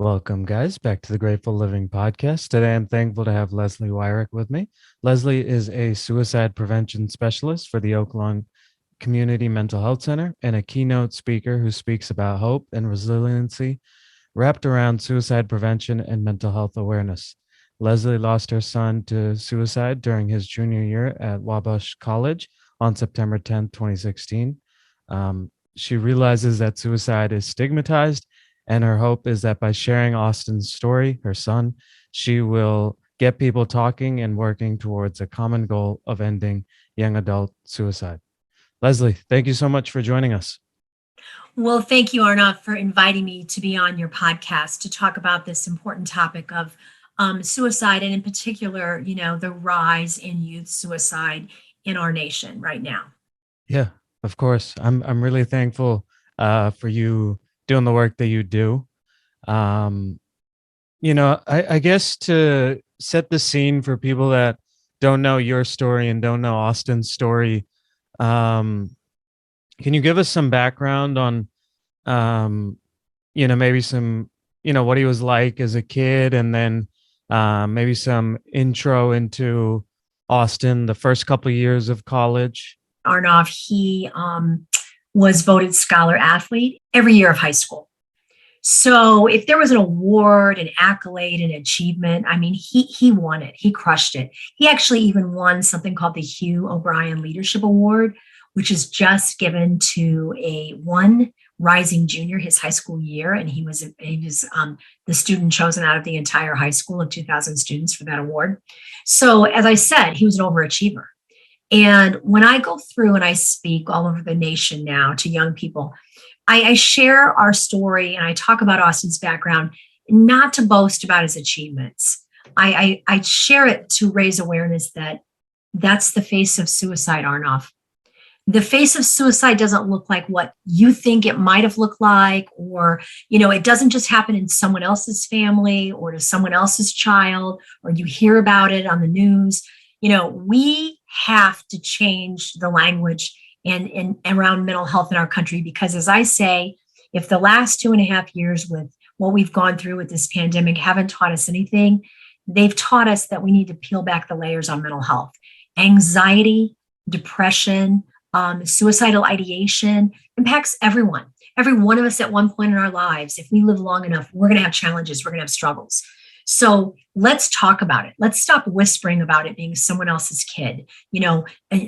Welcome, guys, back to the Grateful Living podcast. Today, I'm thankful to have Leslie Weirich with me. Leslie is a suicide prevention specialist for the Oaklawn Community Mental Health Center and a keynote speaker who speaks about hope and resiliency wrapped around suicide prevention and mental health awareness. Leslie lost her son to suicide during his junior year at Wabash College on September 10th, 2016. She realizes that suicide is stigmatized, and her hope is that by sharing Austin's story, her son, she will get people talking and working towards a common goal of ending young adult suicide. Leslie, thank you so much for joining us. Well, thank you, Arnav, for inviting me to be on your podcast to talk about this important topic of suicide, and in particular, the rise in youth suicide in our nation right now. Yeah, of course. I'm really thankful for you doing the work that you do. Um, I guess to set the scene for people that don't know your story and don't know Austin's story, um, can you give us some background on, um, maybe some, what he was like as a kid, and then maybe some intro into Austin, the first couple of years of college? Arnav, he was voted scholar athlete every year of high school. So if there was an award, an accolade, an achievement, I mean, he won it. He crushed it. He actually even won something called the Hugh O'Brien Leadership Award, which is just given to a one rising junior his high school year, and he was the student chosen out of the entire high school of 2,000 students for that award. So as I said, he was an overachiever. And when I go through and I speak all over the nation now to young people, I share our story and I talk about Austin's background, not to boast about his achievements. I share it to raise awareness that that's the face of suicide, Arnav. The face of suicide doesn't look like what you think it might have looked like, or, it doesn't just happen in someone else's family or to someone else's child, or you hear about it on the news. We have to change the language and around mental health in our country, because as I say, if the last 2.5 years with what we've gone through with this pandemic haven't taught us anything, they've taught us that we need to peel back the layers on mental health. Anxiety, depression, suicidal ideation impacts everyone. Every one of us at one point in our lives, if we live long enough, we're going to have challenges, we're going to have struggles. So let's talk about it. Let's stop whispering about it being someone else's kid.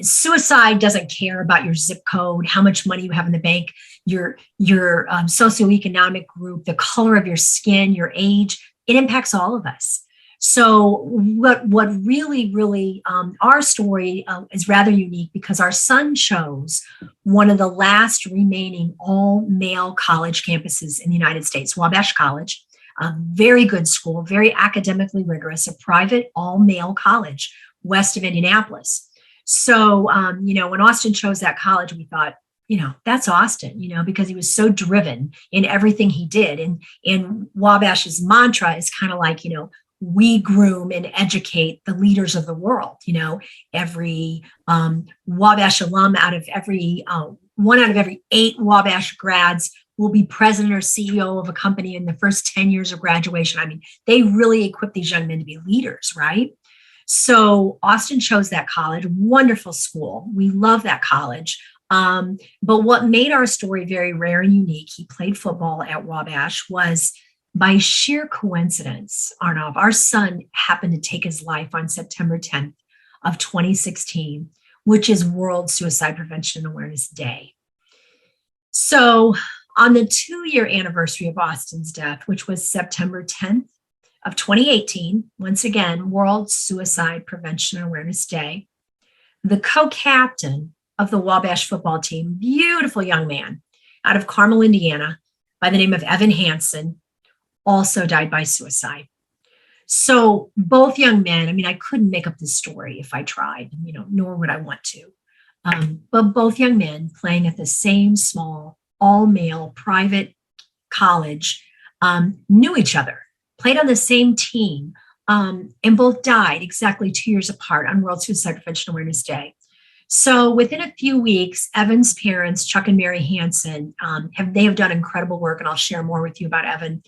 Suicide doesn't care about your zip code, how much money you have in the bank, your socioeconomic group, the color of your skin, your age. It impacts all of us. So what really, our story is rather unique because our son chose one of the last remaining all-male college campuses in the United States, Wabash College. A very good school, very academically rigorous, a private all-male college west of Indianapolis. So, when Austin chose that college, we thought, that's Austin, because he was so driven in everything he did. And Wabash's mantra is kind of like, we groom and educate the leaders of the world. Every Wabash alum one out of every 8 Wabash grads will be president or CEO of a company in the first 10 years of graduation. I mean, they really equip these young men to be leaders, right? So Austin chose that college, wonderful school. We love that college. But what made our story very rare and unique, he played football at Wabash, was by sheer coincidence, Arnav, our son happened to take his life on September 10th of 2016, which is World Suicide Prevention and Awareness Day. So on the 2-year anniversary of Austin's death, which was September 10th of 2018, once again, World Suicide Prevention and Awareness Day, the co-captain of the Wabash football team, beautiful young man out of Carmel, Indiana, by the name of Evan Hansen, also died by suicide. So both young men, I mean, I couldn't make up this story if I tried, nor would I want to. But both young men playing at the same small, all-male private college knew each other, played on the same team, and both died exactly 2 years apart on World Suicide Prevention Awareness Day. So within a few weeks, Evan's parents, Chuck and Mary Hansen, have done incredible work, and I'll share more with you about Evan.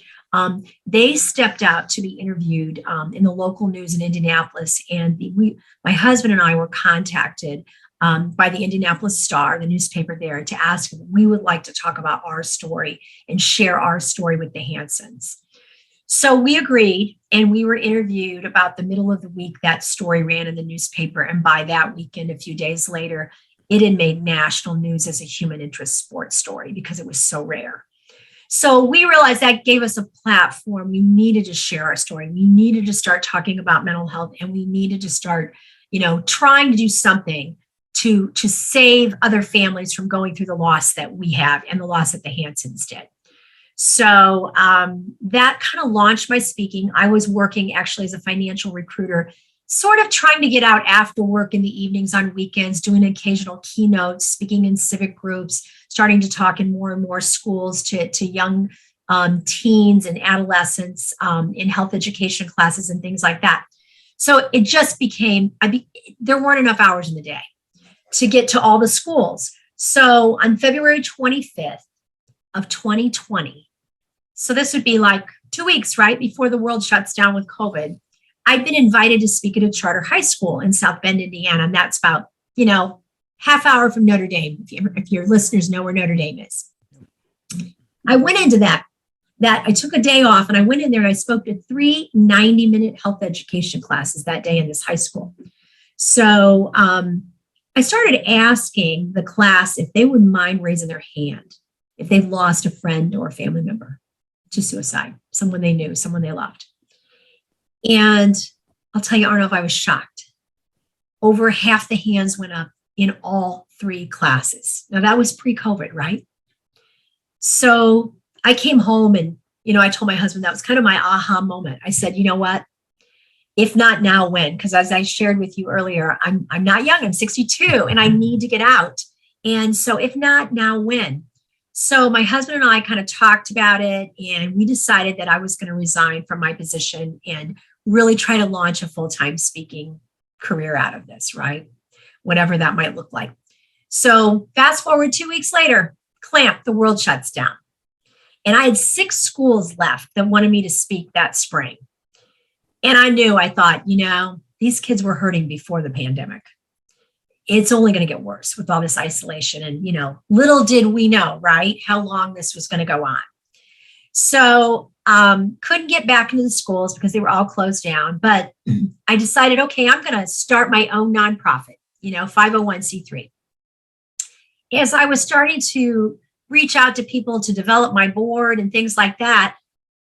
They stepped out to be interviewed in the local news in Indianapolis. And my husband and I were contacted by the Indianapolis Star, the newspaper there, to ask if we would like to talk about our story and share our story with the Hansons. So we agreed, and we were interviewed about the middle of the week. That story ran in the newspaper. And by that weekend, a few days later, it had made national news as a human interest sports story because it was so rare. So we realized that gave us a platform. We needed to share our story. We needed to start talking about mental health, and we needed to start, trying to do something to save other families from going through the loss that we have and the loss that the Hansons did. So that kind of launched my speaking. I was working actually as a financial recruiter, sort of trying to get out after work in the evenings on weekends, doing occasional keynotes, speaking in civic groups, starting to talk in more and more schools to young teens and adolescents in health education classes and things like that. So it just became, there weren't enough hours in the day to get to all the schools. So on February 25th of 2020, so this would be like 2 weeks, right, before the world shuts down with COVID, I'd been invited to speak at a charter high school in South Bend, Indiana, and that's about, half hour from Notre Dame, if your listeners know where Notre Dame is. I went into that I took a day off, and I went in there and I spoke to 3 90-minute health education classes that day in this high school. So I started asking the class if they wouldn't mind raising their hand if they've lost a friend or a family member to suicide, someone they knew, someone they loved. And I'll tell you, Arnold, I was shocked. Over half the hands went up in all 3 classes. Now that was pre-COVID, right? So I came home and, I told my husband that was kind of my aha moment. I said, you know what? If not now, when? Because as I shared with you earlier, I'm not young, I'm 62 and I need to get out. And so if not now, when? So my husband and I kind of talked about it, and we decided that I was going to resign from my position and really try to launch a full-time speaking career out of this, right? Whatever that might look like. So fast forward 2 weeks later, clamp, the world shuts down. And I had 6 schools left that wanted me to speak that spring. And I thought, these kids were hurting before the pandemic. It's only going to get worse with all this isolation. And, little did we know, right, how long this was going to go on. So couldn't get back into the schools because they were all closed down. But I decided, okay, I'm going to start my own nonprofit, 501c3. As I was starting to reach out to people to develop my board and things like that,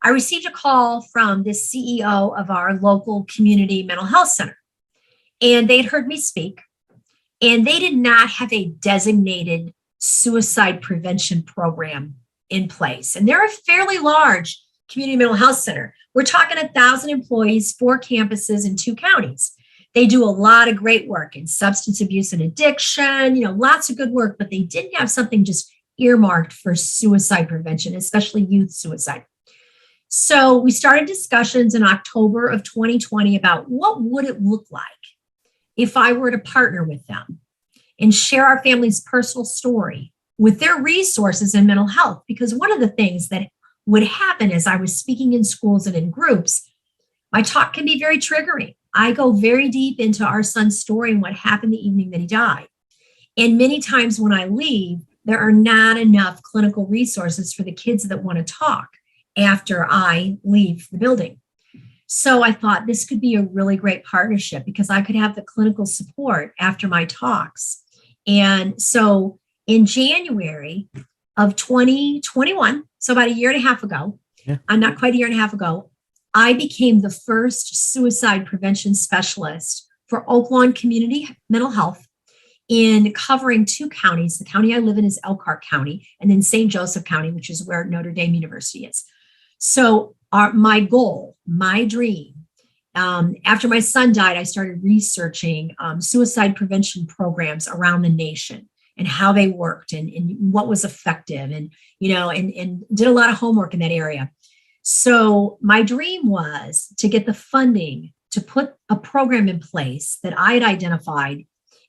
I received a call from the CEO of our local community mental health center. And they'd heard me speak, and they did not have a designated suicide prevention program in place. And they're a fairly large community mental health center. We're talking 1,000 employees, 4 campuses in 2 counties. They do a lot of great work in substance abuse and addiction, lots of good work, but they didn't have something just earmarked for suicide prevention, especially youth suicide. So we started discussions in October of 2020 about what would it look like if I were to partner with them and share our family's personal story with their resources in mental health. Because one of the things that would happen as I was speaking in schools and in groups, my talk can be very triggering. I go very deep into our son's story and what happened the evening that he died. And many times when I leave, there are not enough clinical resources for the kids that want to talk after I leave the building. So I thought this could be a really great partnership because I could have the clinical support after my talks. And so in January of 2021, so about a year and a half ago, not quite a year and a half ago, I became the first suicide prevention specialist for Oaklawn Community Mental Health in covering 2 counties. The county I live in is Elkhart County, and then St. Joseph County, which is where Notre Dame University is. So my goal, my dream, after my son died, I started researching suicide prevention programs around the nation and how they worked and what was effective and did a lot of homework in that area. So my dream was to get the funding to put a program in place that I had identified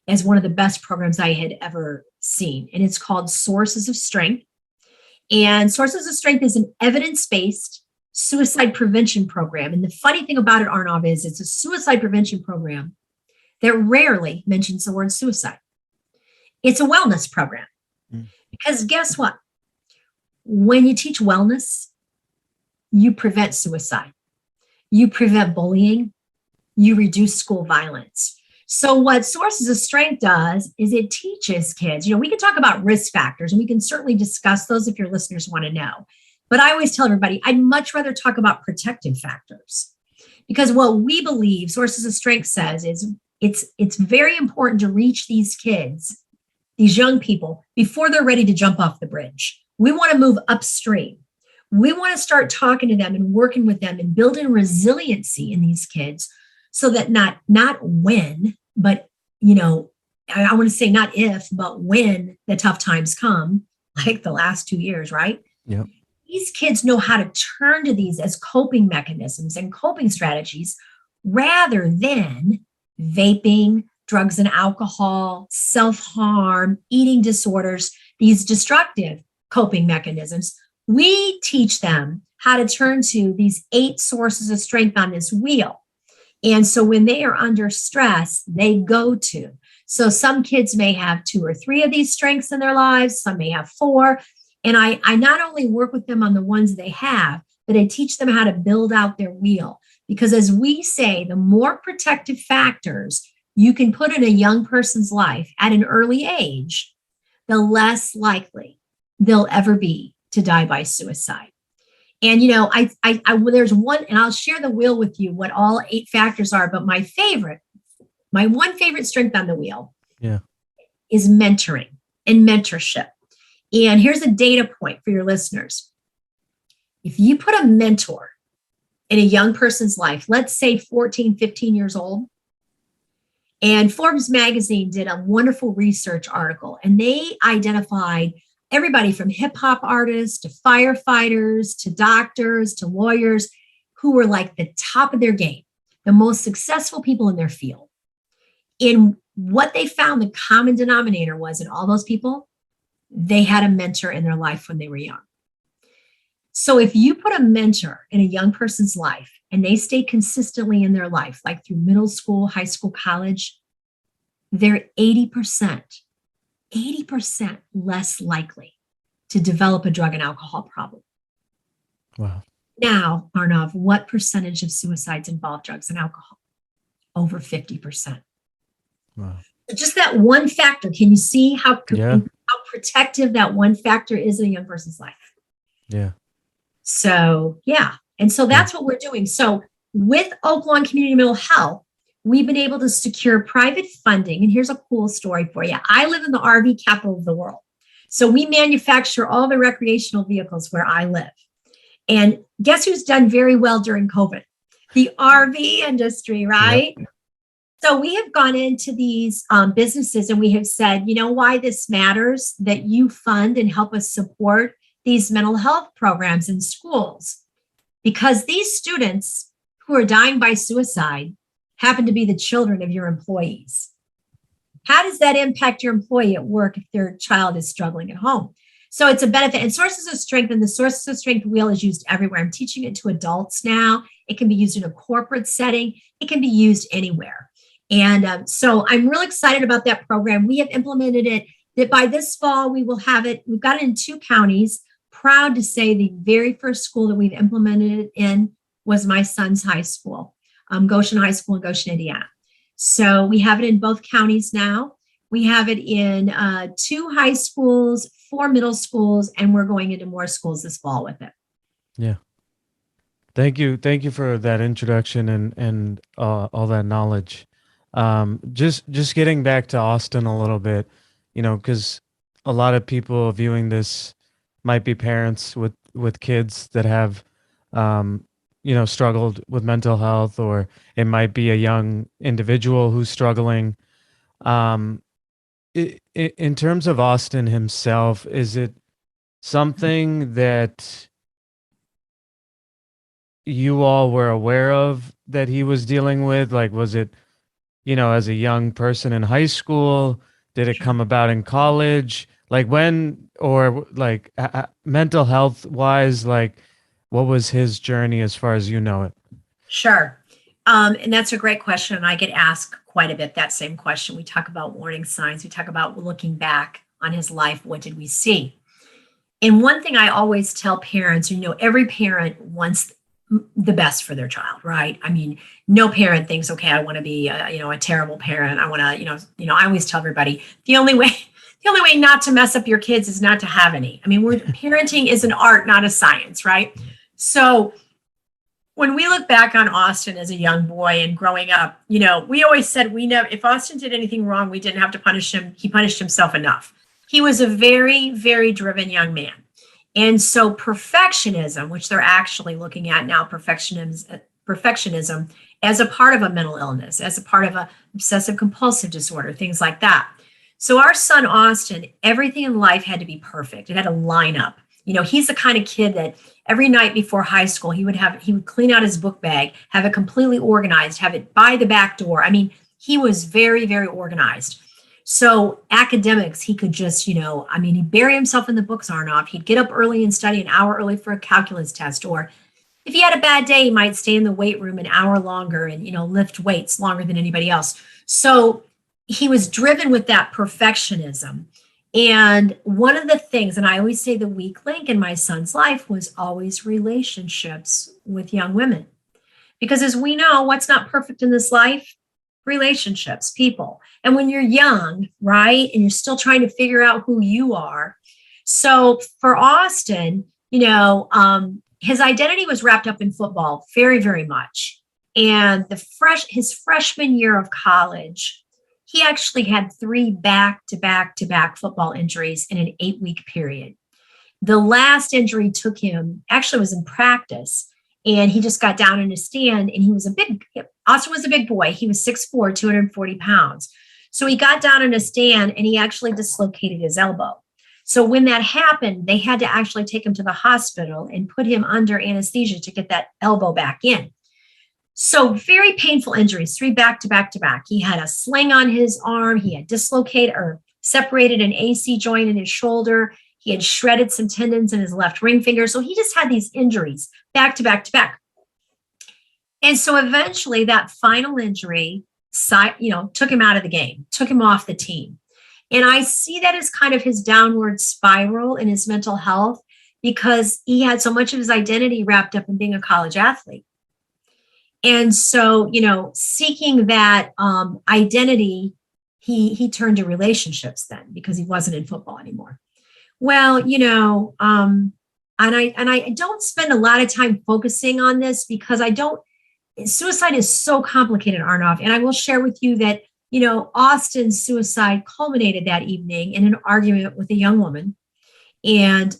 as one of the best programs I had ever seen. And it's called Sources of Strength. And Sources of Strength is an evidence-based suicide prevention program. And the funny thing about it, Arnav, is it's a suicide prevention program that rarely mentions the word suicide. It's a wellness program. Mm. Because guess what? When you teach wellness, you prevent suicide, you prevent bullying, you reduce school violence. So, what Sources of Strength does is it teaches kids, we can talk about risk factors and we can certainly discuss those if your listeners want to know. But I always tell everybody, I'd much rather talk about protective factors because what we believe Sources of Strength says is it's very important to reach these kids, these young people, before they're ready to jump off the bridge. We want to move upstream. We want to start talking to them and working with them and building resiliency in these kids so that not when, but, I want to say not if, but when the tough times come, like the last 2 years, right? Yep. These kids know how to turn to these as coping mechanisms and coping strategies rather than vaping, drugs and alcohol, self-harm, eating disorders, these destructive coping mechanisms. We teach them how to turn to these 8 sources of strength on this wheel. And so when they are under stress, they go to. So some kids may have 2 or 3 of these strengths in their lives, some may have 4. And I not only work with them on the ones they have, but I teach them how to build out their wheel. Because as we say, the more protective factors you can put in a young person's life at an early age, the less likely they'll ever be to die by suicide. And, there's one, and I'll share the wheel with you, what all 8 factors are. But my one favorite strength on the wheel is mentoring and mentorship. And here's a data point for your listeners. If you put a mentor in a young person's life, let's say 14, 15 years old, and Forbes magazine did a wonderful research article, and they identified everybody from hip hop artists to firefighters to doctors to lawyers who were like the top of their game, the most successful people in their field. And what they found the common denominator was in all those people, they had a mentor in their life when they were young. So if you put a mentor in a young person's life and they stay consistently in their life, like through middle school, high school, college, they're 80% less likely to develop a drug and alcohol problem. Wow. Now, Arnav, what percentage of suicides involve drugs and alcohol? Over 50%. Wow. Just that one factor. Can you see how protective that one factor is in a young person's life? Yeah. So, yeah. And so that's what we're doing. So with Oaklawn Community Mental Health, we've been able to secure private funding. And here's a cool story for you. I live in the RV capital of the world. So we manufacture all the recreational vehicles where I live. And guess who's done very well during COVID? The RV industry, right? Yep. So we have gone into these businesses and we have said, you know why this matters, that you fund and help us support these mental health programs in schools. Because these students who are dying by suicide happen to be the children of your employees. How does that impact your employee at work if their child is struggling at home? So it's a benefit. And Sources of Strength, and the Sources of Strength wheel is used everywhere. I'm teaching it to adults now. It can be used in a corporate setting. It can be used anywhere. And so I'm really excited about that program. We have implemented it, that by this fall, we will have it. We've got it in 2 counties. Proud to say the very first school that we've implemented it in was my son's high school, Goshen High School in Goshen, Indiana. So we have it in both counties now. We have it in 2 high schools, 4 middle schools, and we're going into more schools this fall with it. Yeah. Thank you for that introduction and all that knowledge. Just getting back to Austin a little bit, because a lot of people viewing this might be parents with kids that have, struggled with mental health, or it might be a young individual who's struggling. In terms of Austin himself, is it something that you all were aware of that he was dealing with? Like, was it, as a young person in high school? Did it come about in college? Like when, or like mental health wise, like What was his journey as far as you know it? Sure. And that's a great question. And I get asked quite a bit that same question. We talk about warning signs. We talk about looking back on his life. What did we see? And one thing I always tell parents, every parent wants the best for their child, right? I mean, no parent thinks, okay, I want to be, a terrible parent. I want to, I always tell everybody the only way not to mess up your kids is not to have any. I mean, parenting is an art, not a science, right? So when we look back on Austin as a young boy and growing up, we always said if Austin did anything wrong, we didn't have to punish him. He punished himself enough. He was a very, very driven young man. And so perfectionism, which they're actually looking at now, perfectionism as a part of a mental illness, as a part of a obsessive compulsive disorder, things like that. So our son, Austin, everything in life had to be perfect. It had to line up. He's the kind of kid that every night before high school, he would clean out his book bag, have it completely organized, have it by the back door. I mean, he was very, very organized. So academics, he could just, he'd bury himself in the books, Arnov. He'd get up early and study an hour early for a calculus test. Or if he had a bad day, he might stay in the weight room an hour longer and, lift weights longer than anybody else. So he was driven with that perfectionism. And one of the things, and I always say the weak link in my son's life was always relationships with young women. Because as we know, what's not perfect in this life? Relationships, people. And when you're young, right, and you're still trying to figure out who you are. So for Austin, his identity was wrapped up in football very, very much. And his freshman year of college, he actually had 3 back-to-back football injuries in an 8-week period. The last injury took him, actually was in practice, and he just got down in a stand, and Austin was a big boy. He was 6'4", 240 pounds. So he got down in a stand and he actually dislocated his elbow. So when that happened, they had to actually take him to the hospital and put him under anesthesia to get that elbow back in. So very painful injuries, 3 back-to-back. He had a sling on his arm. He had separated an AC joint in his shoulder. He had shredded some tendons in his left ring finger. So he just had these injuries back-to-back. And so eventually that final injury, took him out of the game, took him off the team. And I see that as kind of his downward spiral in his mental health because he had so much of his identity wrapped up in being a college athlete. And so, seeking that identity, he turned to relationships then because he wasn't in football anymore. Well, and I don't spend a lot of time focusing on this because suicide is so complicated, Arnov. And I will share with you that, Austin's suicide culminated that evening in an argument with a young woman. And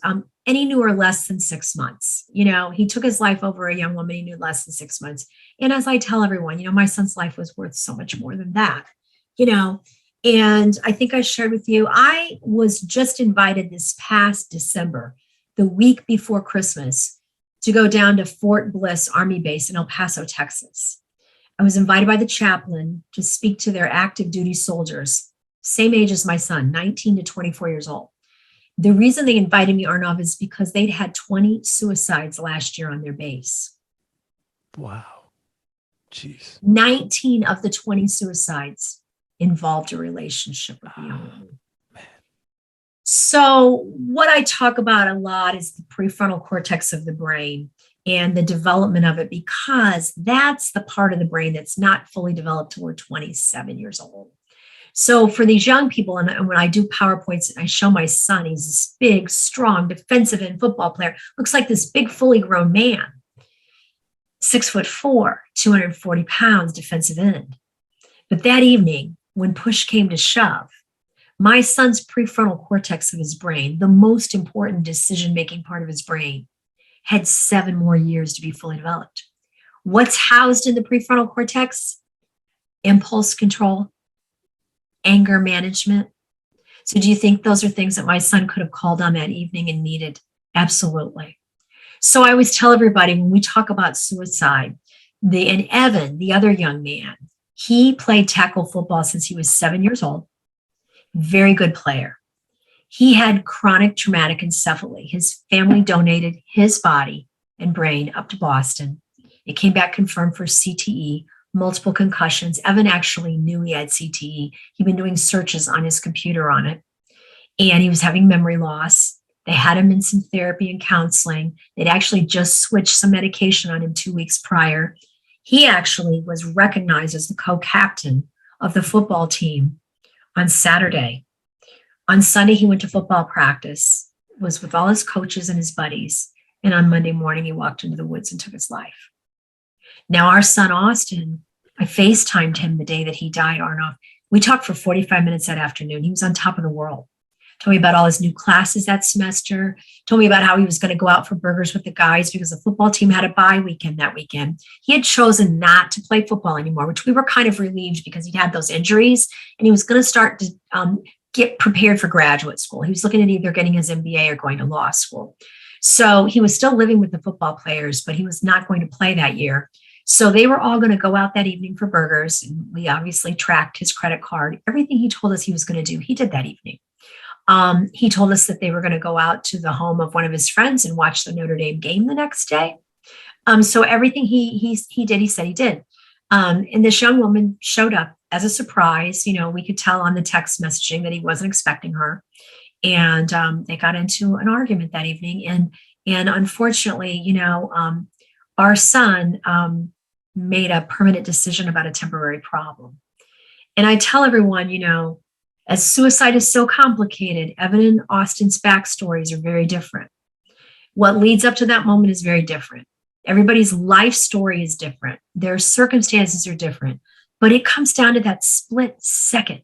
he knew her less than 6 months. He took his life over a young woman he knew less than 6 months. And as I tell everyone, my son's life was worth so much more than that, And I think I shared with you, I was just invited this past December, the week before Christmas, to go down to Fort Bliss Army Base in El Paso, Texas. I was invited by the chaplain to speak to their active duty soldiers, same age as my son, 19 to 24 years old. The reason they invited me, Arnov, is because they'd had 20 suicides last year on their base. Wow. Jeez. 19 of the 20 suicides involved a relationship with a young woman. So what I talk about a lot is the prefrontal cortex of the brain and the development of it, because that's the part of the brain that's not fully developed till we're 27 years old. So for these young people, and when I do PowerPoints, I show my son, he's this big, strong, defensive end football player, looks like this big, fully grown man, 6'4", 240 pounds, defensive end. But that evening, when push came to shove, my son's prefrontal cortex of his brain, the most important decision-making part of his brain, had 7 more years to be fully developed. What's housed in the prefrontal cortex? Impulse control, anger management. So do you think those are things that my son could have called on that evening and needed? Absolutely. So I always tell everybody when we talk about suicide, and Evan, the other young man, he played tackle football since he was 7 years old. Very good player. He had chronic traumatic encephaly. His family donated his body and brain up to Boston. It came back confirmed for CTE, multiple concussions. Evan actually knew he had CTE. He'd been doing searches on his computer on it, and he was having memory loss. They had him in some therapy and counseling. They'd actually just switched some medication on him 2 weeks prior. He actually was recognized as the co-captain of the football team on Saturday. On Sunday, he went to football practice, was with all his coaches and his buddies. And on Monday morning, he walked into the woods and took his life. Now, our son, Austin, I FaceTimed him the day that he died, Arnoff. We talked for 45 minutes that afternoon. He was on top of the world. Told me about all his new classes that semester. Told me about how he was going to go out for burgers with the guys because the football team had a bye weekend that weekend. He had chosen not to play football anymore, which we were kind of relieved because he'd had those injuries, and he was going to start to get prepared for graduate school. He was looking at either getting his MBA or going to law school. So he was still living with the football players, but he was not going to play that year. So they were all going to go out that evening for burgers. And we obviously tracked his credit card. Everything he told us he was going to do, he did that evening. He told us that they were going to go out to the home of one of his friends and watch the Notre Dame game the next day. So everything he did, he said he did. And this young woman showed up as a surprise. We could tell on the text messaging that he wasn't expecting her. And they got into an argument that evening. And unfortunately, our son made a permanent decision about a temporary problem. And I tell everyone, as suicide is so complicated, Evan and Austin's backstories are very different. What leads up to that moment is very different. Everybody's life story is different. Their circumstances are different, but it comes down to that split second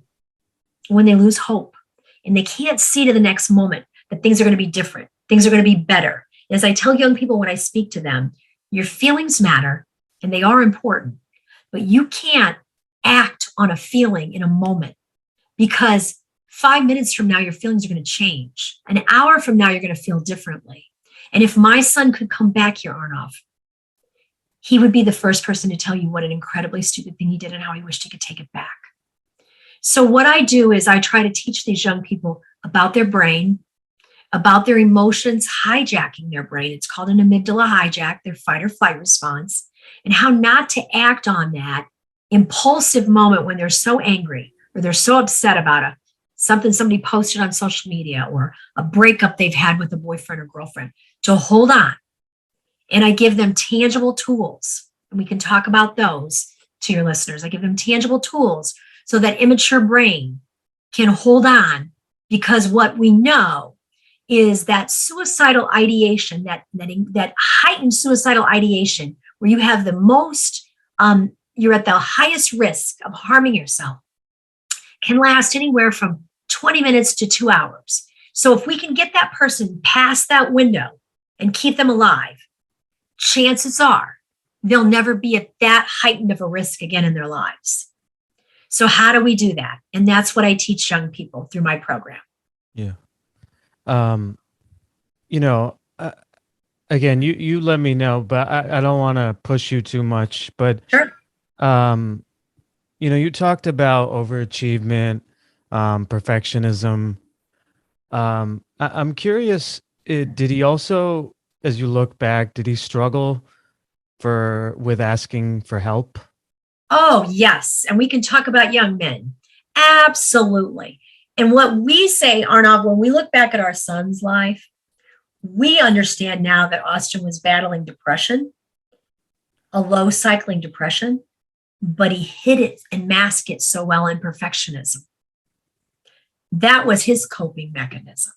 when they lose hope and they can't see to the next moment that things are going to be different. Things are going to be better. As I tell young people when I speak to them, your feelings matter and they are important, but you can't act on a feeling in a moment, because 5 minutes from now, your feelings are going to change. An hour from now, you're going to feel differently. And if my son could come back here, Arnoff, he would be the first person to tell you what an incredibly stupid thing he did and how he wished he could take it back. So what I do is I try to teach these young people about their brain, about their emotions hijacking their brain. It's called an amygdala hijack, their fight or flight response, and how not to act on that impulsive moment when they're so angry or they're so upset about something somebody posted on social media or a breakup they've had with a boyfriend or girlfriend, to hold on. And I give them tangible tools, and we can talk about those to your listeners. I give them tangible tools so that immature brain can hold on, because what we know is that suicidal ideation, that heightened suicidal ideation, where you have the most, you're at the highest risk of harming yourself, can last anywhere from 20 minutes to 2 hours. So if we can get that person past that window and keep them alive, chances are they'll never be at that heightened of a risk again in their lives. So how do we do that? And that's what I teach young people through my program. Yeah. Again, you let me know, but I don't want to push you too much, but Sure. you talked about overachievement, perfectionism. I'm curious, did he also, as you look back, did he struggle with asking for help? Oh, yes. And we can talk about young men. Absolutely. And what we say, Arnav, when we look back at our son's life, we understand now that Austin was battling depression, a low cycling depression, but he hid it and masked it so well in perfectionism. That was his coping mechanism.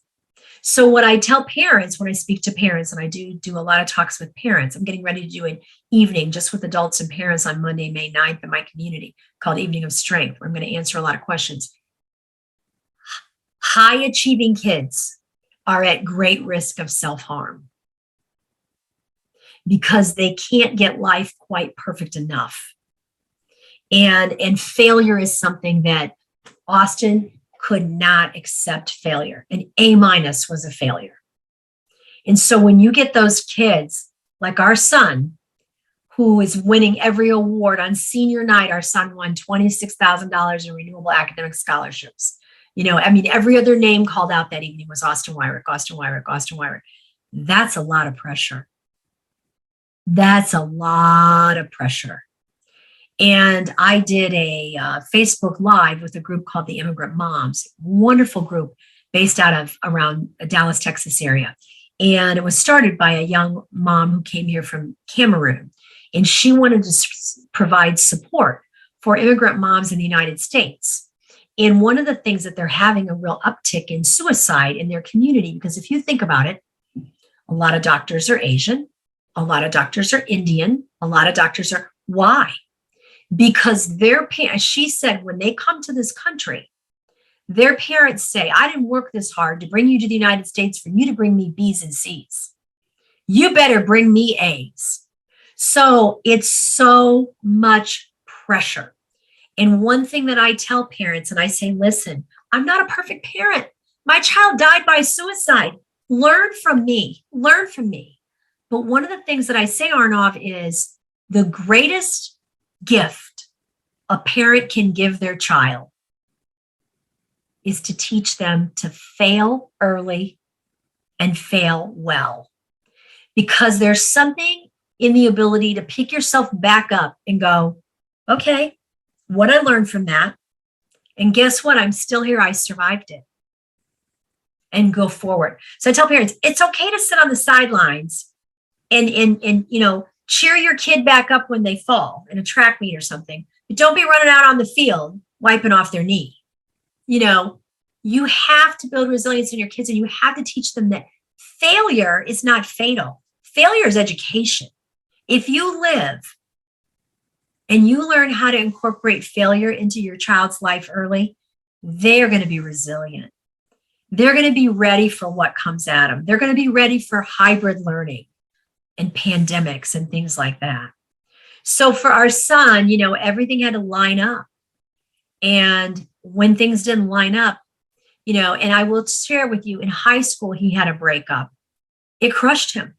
So what I tell parents when I speak to parents, and I do a lot of talks with parents, I'm getting ready to do an evening just with adults and parents on Monday, May 9th in my community called Evening of Strength, where I'm going to answer a lot of questions. High achieving kids are at great risk of self-harm because they can't get life quite perfect enough. And failure is something that Austin could not accept failure. An A- was a failure. And so when you get those kids like our son, who is winning every award on senior night, our son won $26,000 in renewable academic scholarships. Every other name called out that evening was Austin Weirich, Austin Weirich, Austin Weirich. That's a lot of pressure. That's a lot of pressure. And I did a Facebook Live with a group called the Immigrant Moms, wonderful group based out of around the Dallas, Texas area. And it was started by a young mom who came here from Cameroon. And she wanted to provide support for immigrant moms in the United States. And one of the things that they're having a real uptick in suicide in their community, because if you think about it, a lot of doctors are Asian, a lot of doctors are Indian, a lot of doctors are, why? Because their parents, she said, when they come to this country, their parents say, I didn't work this hard to bring you to the United States for you to bring me B's and C's. You better bring me A's. So it's so much pressure. And one thing that I tell parents, and I say, listen, I'm not a perfect parent. My child died by suicide. Learn from me. Learn from me. But one of the things that I say, Arnav, is the greatest gift a parent can give their child is to teach them to fail early and fail well. Because there's something in the ability to pick yourself back up and go, okay, what I learned from that, and guess what? I'm still here. I survived it. And go forward. So I tell parents, it's okay to sit on the sidelines and cheer your kid back up when they fall in a track meet or something, but don't be running out on the field wiping off their knee. You have to build resilience in your kids, and you have to teach them that failure is not fatal. Failure is education. If you live and you learn how to incorporate failure into your child's life early, they're going to be resilient. They're going to be ready for what comes at them. They're going to be ready for hybrid learning and pandemics and things like that. So for our son, everything had to line up. And when things didn't line up, and I will share with you, in high school, he had a breakup. It crushed him.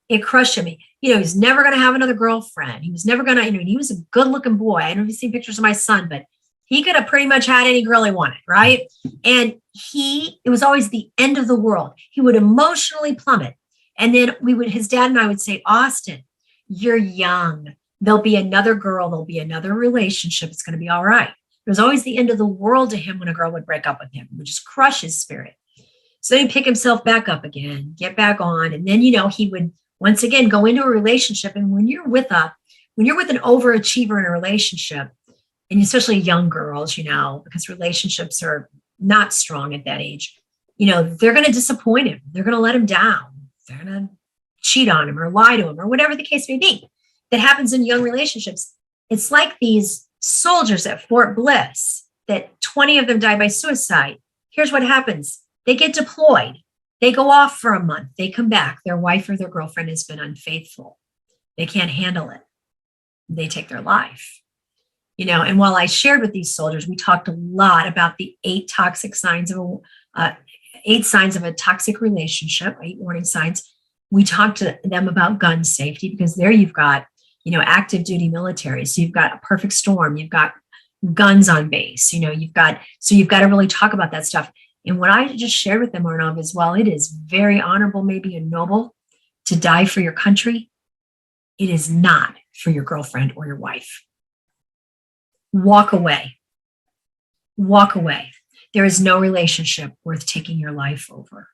It crushed him. He's never going to have another girlfriend. He was never going to, he was a good looking boy. I don't know if you've seen pictures of my son, but he could have pretty much had any girl he wanted, right? And it was always the end of the world. He would emotionally plummet. And then his dad and I would say, Austin, you're young. There'll be another girl. There'll be another relationship. It's going to be all right. It was always the end of the world to him when a girl would break up with him. It would just crush his spirit. So then he'd pick himself back up again, get back on. And then, he would once again go into a relationship. And when you're with an overachiever in a relationship, and especially young girls, because relationships are not strong at that age, they're going to disappoint him. They're going to let him down. They're going to cheat on him or lie to him or whatever the case may be. That happens in young relationships. It's like these soldiers at Fort Bliss that 20 of them die by suicide. Here's what happens. They get deployed. They go off for a month. They come back. Their wife or their girlfriend has been unfaithful. They can't handle it. They take their life. And while I shared with these soldiers, we talked a lot about the 8 signs of a toxic relationship, 8 warning signs. We talked to them about gun safety, because there you've got, active duty military. So you've got a perfect storm. You've got guns on base. You've got to really talk about that stuff. And what I just shared with them, Arnav, as well, it is very honorable, maybe and noble to die for your country. It is not for your girlfriend or your wife. Walk away. Walk away. There is no relationship worth taking your life over.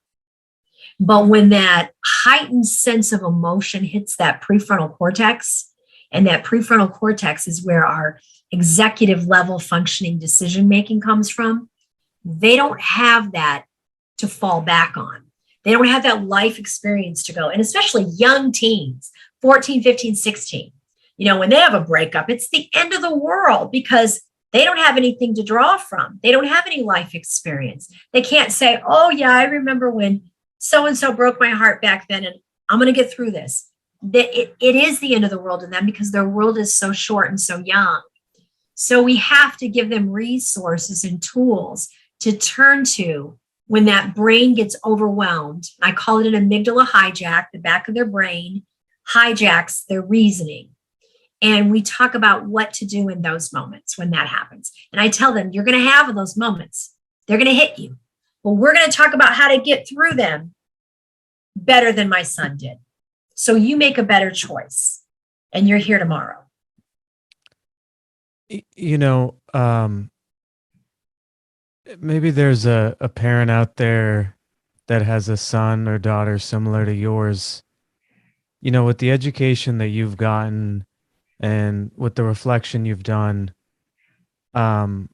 But when that heightened sense of emotion hits that prefrontal cortex, and that prefrontal cortex is where our executive level functioning decision making comes from, they don't have that to fall back on. They don't have that life experience to go. And especially young teens, 14, 15, 16. When they have a breakup, it's the end of the world, because they don't have anything to draw from. They don't have any life experience. They can't say, oh yeah, I remember when so-and-so broke my heart back then, and I'm going to get through this. It is the end of the world to them, because their world is so short and so young. So we have to give them resources and tools to turn to when that brain gets overwhelmed. I call it an amygdala hijack. The back of their brain hijacks their reasoning. And we talk about what to do in those moments when that happens. And I tell them, you're going to have those moments. They're going to hit you. But we're going to talk about how to get through them better than my son did. So you make a better choice and you're here tomorrow. You know, maybe there's a parent out there that has a son or daughter similar to yours. You know, with the education that you've gotten and with the reflection you've done, um,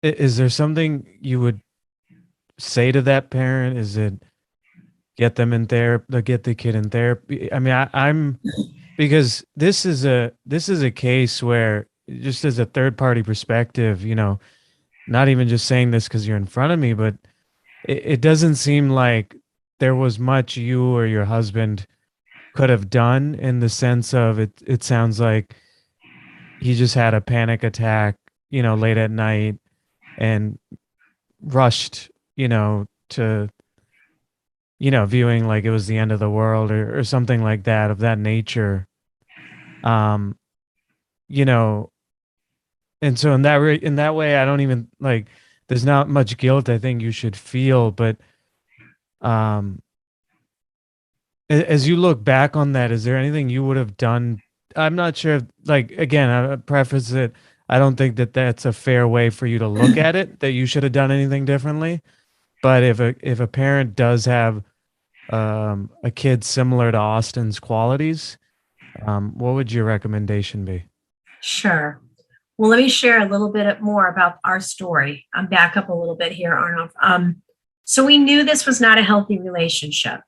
is there something you would say to that parent? Is it get them in therapy, get the kid in therapy? I mean, I'm because this is a case where just as a third party perspective, you know, not even just saying this because you're in front of me, but it doesn't seem like there was much you or your husband could have done in the sense of it. It sounds like he just had a panic attack, you know, late at night and rushed, you know, to, you know, viewing like it was the end of the world or something like that of that nature. Um, you know, and so in that way, I don't even like, there's not much guilt I think you should feel, but, um, as you look back on that, is there anything you would have done? I'm not sure. Like again, I preface it. I don't think that that's a fair way for you to look at it. That you should have done anything differently. But if a parent does have a kid similar to Austin's qualities, what would your recommendation be? Sure. Well, let me share a little bit more about our story. I'm back up a little bit here, Arnold. So we knew this was not a healthy relationship.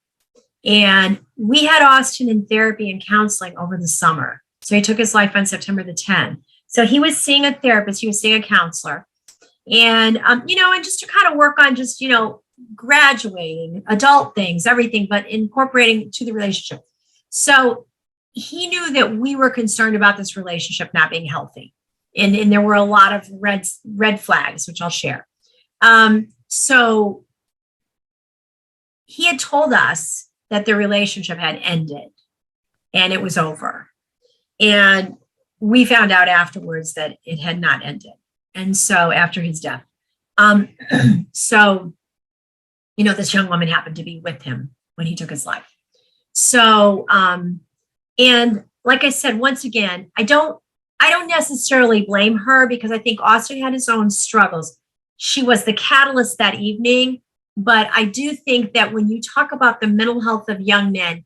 And we had Austin in therapy and counseling over the summer. So he took his life on September the 10th. So he was seeing a therapist, he was seeing a counselor. And, and just to kind of work on just, graduating, adult things, everything, but incorporating to the relationship. So he knew that we were concerned about this relationship not being healthy. And there were a lot of red flags, which I'll share. So he had told us that the relationship had ended and it was over. And we found out afterwards that it had not ended. And so after his death, so, this young woman happened to be with him when he took his life. So, and like I said, once again, I don't necessarily blame her because I think Austin had his own struggles. She was the catalyst that evening. But I do think that when you talk about the mental health of young men,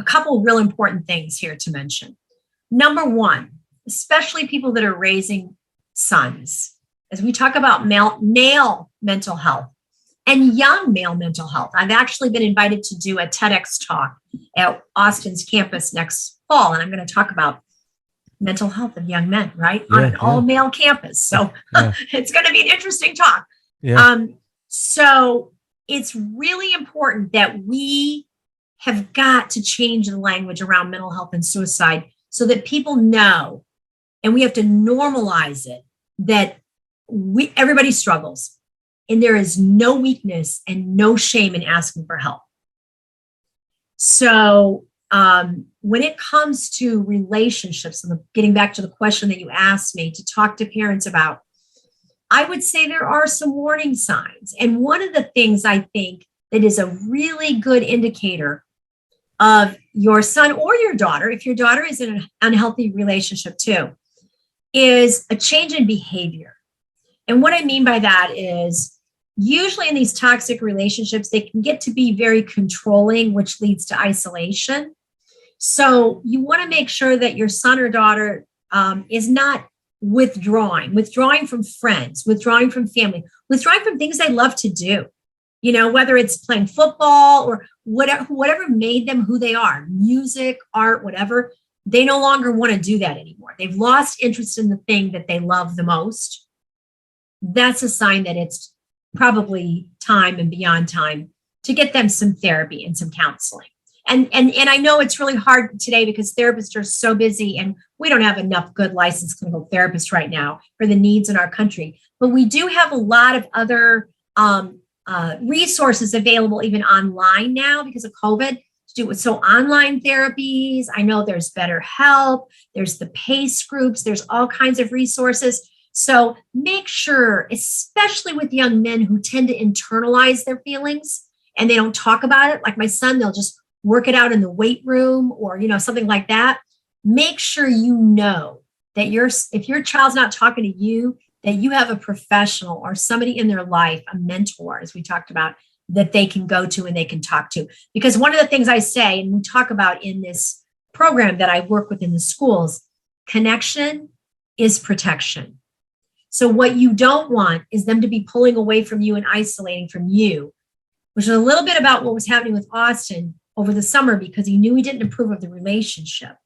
a couple of real important things here to mention. Number one, especially people that are raising sons, as we talk about male mental health and young male mental health. I've actually been invited to do a TEDx talk at Austin's campus next fall, and I'm going to talk about mental health of young men, right? On an all-male campus. So it's going to be an interesting talk. Yeah. So it's really important that we have got to change the language around mental health and suicide so that people know, and we have to normalize it, that everybody struggles and there is no weakness and no shame in asking for help. So when it comes to relationships, and getting back to the question that you asked me to talk to parents about, I would say there are some warning signs. And one of the things I think that is a really good indicator of your son or your daughter, if your daughter is in an unhealthy relationship too, is a change in behavior. And what I mean by that is usually in these toxic relationships, they can get to be very controlling, which leads to isolation. So you want to make sure that your son or daughter is not withdrawing from friends, withdrawing from family, withdrawing from things they love to do, whether it's playing football or whatever made them who they are, music, art, whatever, they no longer want to do that anymore. They've lost interest in the thing that they love the most. That's a sign that it's probably time and beyond time to get them some therapy and some counseling. And I know it's really hard today because therapists are so busy and we don't have enough good licensed clinical therapists right now for the needs in our country. But we do have a lot of other resources available even online now because of COVID to do with online therapies. I know there's BetterHelp, there's the PACE groups, there's all kinds of resources. So make sure, especially with young men who tend to internalize their feelings and they don't talk about it. Like my son, they'll just work it out in the weight room or, something like that. Make sure you know that if your child's not talking to you, that you have a professional or somebody in their life, a mentor, as we talked about, that they can go to and they can talk to. Because one of the things I say, and we talk about in this program that I work with in the schools, connection is protection. So what you don't want is them to be pulling away from you and isolating from you, which is a little bit about what was happening with Austin over the summer, because he knew he didn't approve of the relationship.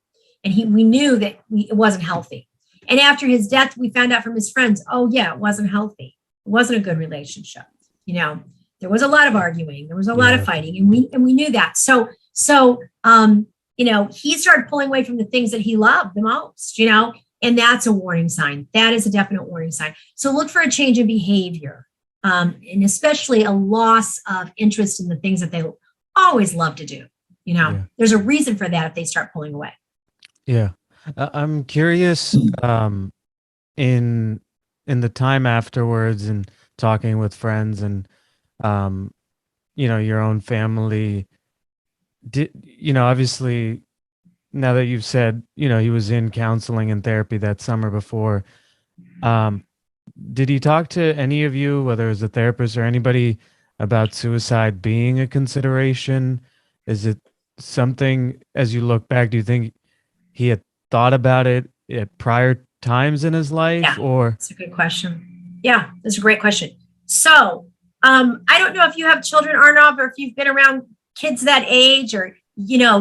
And we knew that it wasn't healthy. And after his death, we found out from his friends, oh yeah, it wasn't healthy. It wasn't a good relationship. There was a lot of arguing. There was a lot of fighting, and we knew that. So, he started pulling away from the things that he loved the most, and that's a warning sign. That is a definite warning sign. So look for a change in behavior, and especially a loss of interest in the things that they always love to do. There's a reason for that if they start pulling away. Yeah. I'm curious, in the time afterwards and talking with friends and, your own family, obviously now that you've said, he was in counseling and therapy that summer before, did he talk to any of you, whether it was a therapist or anybody, about suicide being a consideration? Is it something, as you look back, do you think he had thought about it at prior times in his life? Or that's a good question. Yeah, that's a great question. So I don't know if you have children, Arnav, or if you've been around kids that age, or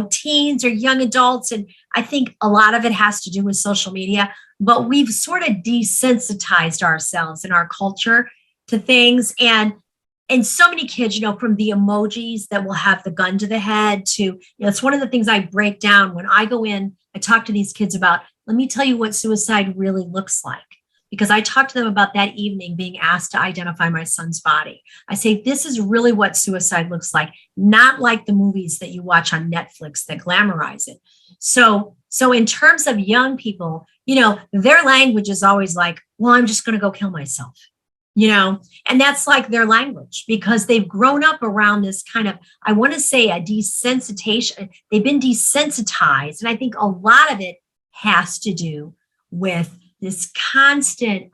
teens or young adults, and I think a lot of it has to do with social media, but we've sort of desensitized ourselves in our culture to things. And so many kids, from the emojis that will have the gun to the head to, it's one of the things I break down when I go in. I talk to these kids about, let me tell you what suicide really looks like. Because I talked to them about that evening being asked to identify my son's body. I say, this is really what suicide looks like, not like the movies that you watch on Netflix that glamorize it. So in terms of young people, their language is always like, well, I'm just going to go kill myself. And that's like their language, because they've grown up around this kind of, I want to say, a desensitization. They've been desensitized. And I think a lot of it has to do with this constant,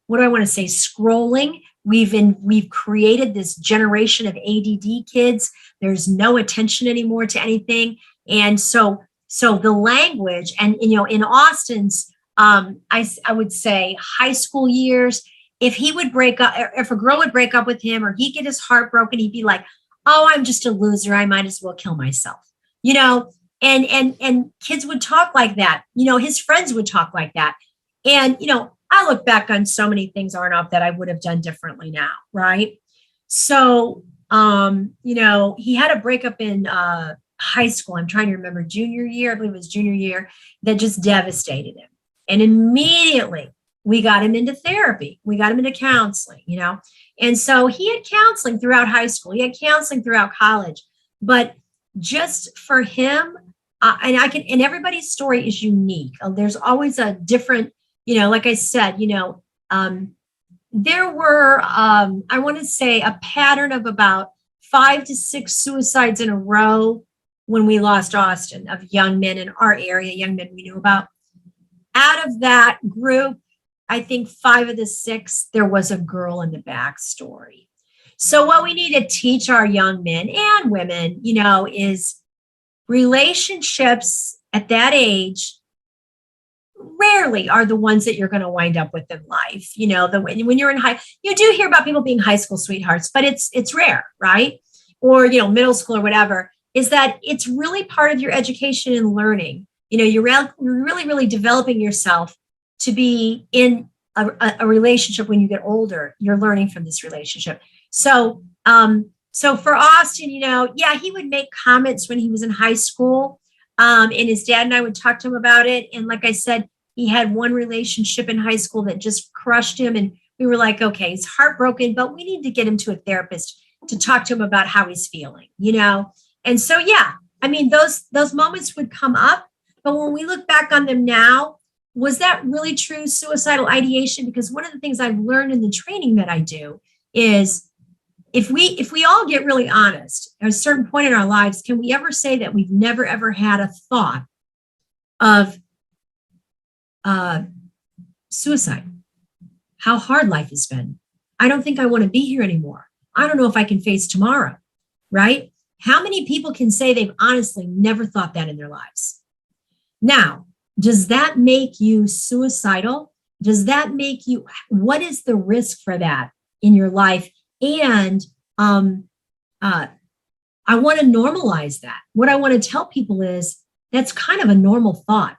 what do I want to say, scrolling. We've created this generation of ADD kids. There's no attention anymore to anything. And so the language, and, in Austin's, I would say high school years, if he would break up, if a girl would break up with him or he'd get his heart broken, he'd be like, oh, I'm just a loser. I might as well kill myself, and kids would talk like that. His friends would talk like that. And, I look back on so many things, Arnav, that I would have done differently now. Right. So, he had a breakup in high school. I'm trying to remember, junior year, I believe it was junior year, that just devastated him. And immediately we got him into therapy. We got him into counseling, and so he had counseling throughout high school. He had counseling throughout college, but just for him, and everybody's story is unique. There's always a different, like I said, there were, I want to say, a pattern of about 5 to 6 suicides in a row when we lost Austin, of young men in our area, young men we knew about. Out of that group, I think 5 of the 6, there was a girl in the backstory. So what we need to teach our young men and women, is relationships at that age rarely are the ones that you're going to wind up with in life. When you're in you do hear about people being high school sweethearts, but it's rare, right? Or, middle school or whatever, is that it's really part of your education and learning. You're really, really developing yourself to be in a relationship. When you get older, you're learning from this relationship. So for Austin, he would make comments when he was in high school. And his dad and I would talk to him about it. And like I said, he had one relationship in high school that just crushed him. And we were like, okay, he's heartbroken, but we need to get him to a therapist to talk to him about how he's feeling, And so, those moments would come up. But when we look back on them now, was that really true suicidal ideation? Because one of the things I've learned in the training that I do is if we all get really honest at a certain point in our lives, can we ever say that we've never ever had a thought of suicide? How hard life has been. I don't think I want to be here anymore. I don't know if I can face tomorrow, right? How many people can say they've honestly never thought that in their lives? Now, does that make you suicidal? Does that make you, what is the risk for that in your life? And I want to normalize that. What I want to tell people is that's kind of a normal thought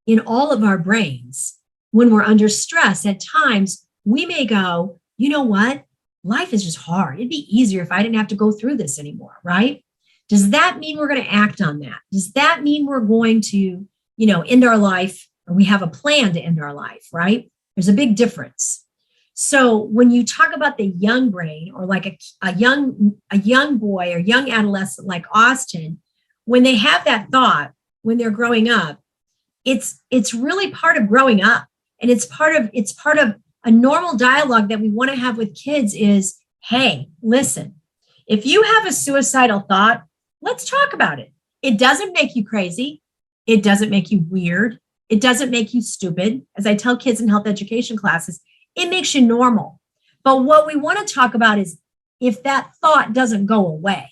in all of our brains. When we're under stress, at times we may go, you know what? Life is just hard. It'd be easier if I didn't have to go through this anymore, right? Does that mean we're going to act on that? Does that mean we're going to, end our life, or we have a plan to end our life, right? There's a big difference. So when you talk about the young brain, or like a young boy or young adolescent like Austin, when they have that thought when they're growing up, it's really part of growing up. And it's part of a normal dialogue that we want to have with kids is, hey, listen, if you have a suicidal thought, let's talk about it. It doesn't make you crazy. It doesn't make you weird. It doesn't make you stupid. As I tell kids in health education classes, it makes you normal. But what we want to talk about is if that thought doesn't go away,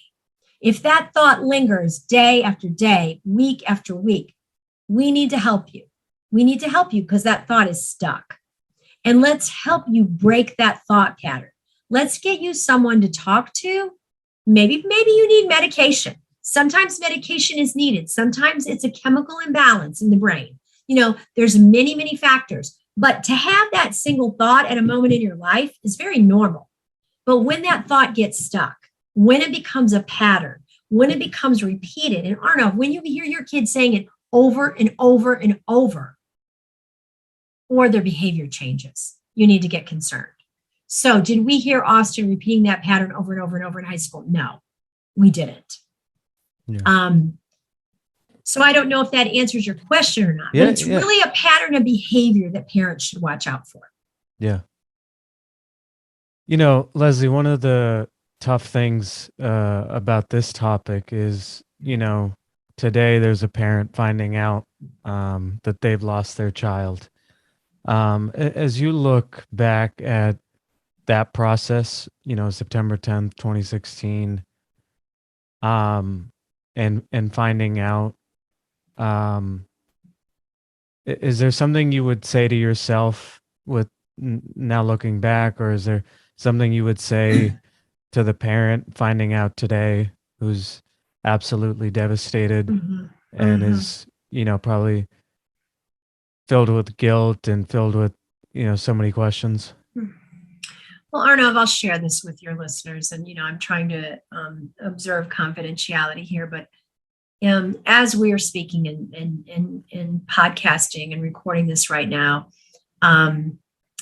if that thought lingers day after day, week after week, we need to help you. We need to help you because that thought is stuck. And let's help you break that thought pattern. Let's get you someone to talk to. Maybe you need medication. Sometimes medication is needed. Sometimes it's a chemical imbalance in the brain. There's many, many factors. But to have that single thought at a moment in your life is very normal. But when that thought gets stuck, when it becomes a pattern, when it becomes repeated, and Arnav, when you hear your kids saying it over and over and over, or their behavior changes, you need to get concerned. So did we hear Austin repeating that pattern over and over and over in high school? No, we didn't. Yeah. So I don't know if that answers your question or not, but it's really a pattern of behavior that parents should watch out for. Yeah. Leslie, one of the tough things about this topic is, today there's a parent finding out that they've lost their child. As you look back at that process, September 10th, 2016, and finding out, is there something you would say to yourself with now looking back, or is there something you would say to the parent finding out today who's absolutely devastated and is, probably filled with guilt and filled with, so many questions? Well, Arnav, I'll share this with your listeners. And, I'm trying to observe confidentiality here. But as we are speaking and podcasting and recording this right now,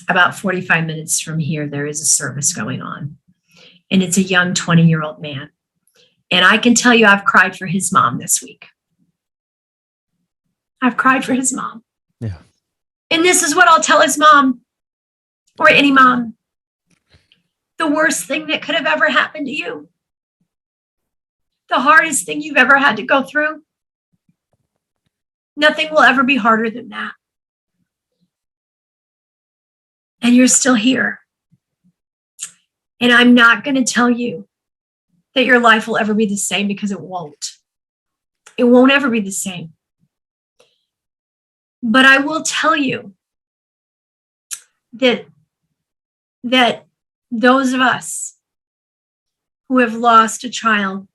about 45 minutes from here, there is a service going on. And it's a young 20-year-old man. And I can tell you I've cried for his mom this week. I've cried for his mom. Yeah. And this is what I'll tell his mom, or any mom. The worst thing that could have ever happened to you, the hardest thing you've ever had to go through, nothing will ever be harder than that. And you're still here. And I'm not going to tell you that your life will ever be the same, because it won't. It won't ever be the same. But I will tell you that those of us who have lost a child,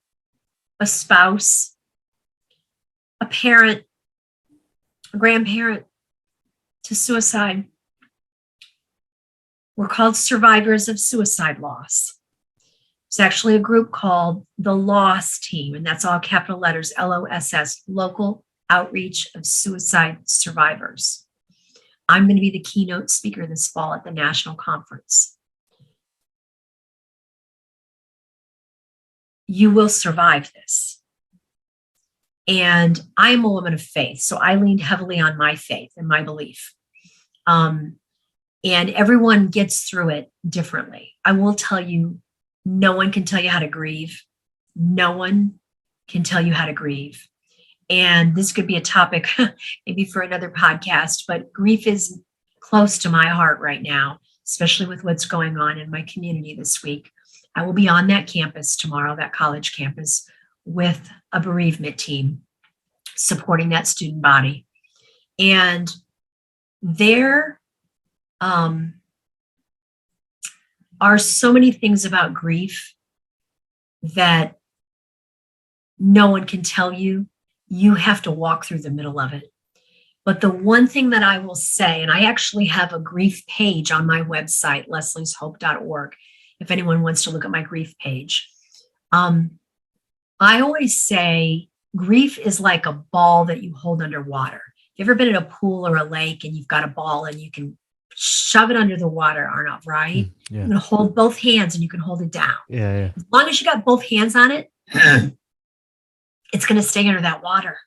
a spouse, a parent, a grandparent to suicide, we're called survivors of suicide loss. It's actually a group called the LOSS team, and that's all capital letters, LOSS, Local Outreach of Suicide Survivors. I'm going to be the keynote speaker this fall at the national conference. You will survive this. And I'm a woman of faith, so I leaned heavily on my faith and my belief. And everyone gets through it differently. I will tell you No one can tell you how to grieve. No one can tell you how to grieve. And this could be a topic maybe for another podcast, but grief is close to my heart right now, especially with what's going on in my community this week. I will be on that campus tomorrow, that college campus, with a bereavement team supporting that student body. And there are so many things about grief that no one can tell you. You have to walk through the middle of it. But the one thing that I will say, and I actually have a grief page on my website, leslieshope.org, if anyone wants to look at my grief page. I always say grief is like a ball that you hold underwater. You ever been in a pool or a lake and you've got a ball and you can shove it under the water, Arnav, right? Yeah. You're going to hold both hands and you can hold it down. Yeah. As long as you got both hands on it, it's going to stay under that water.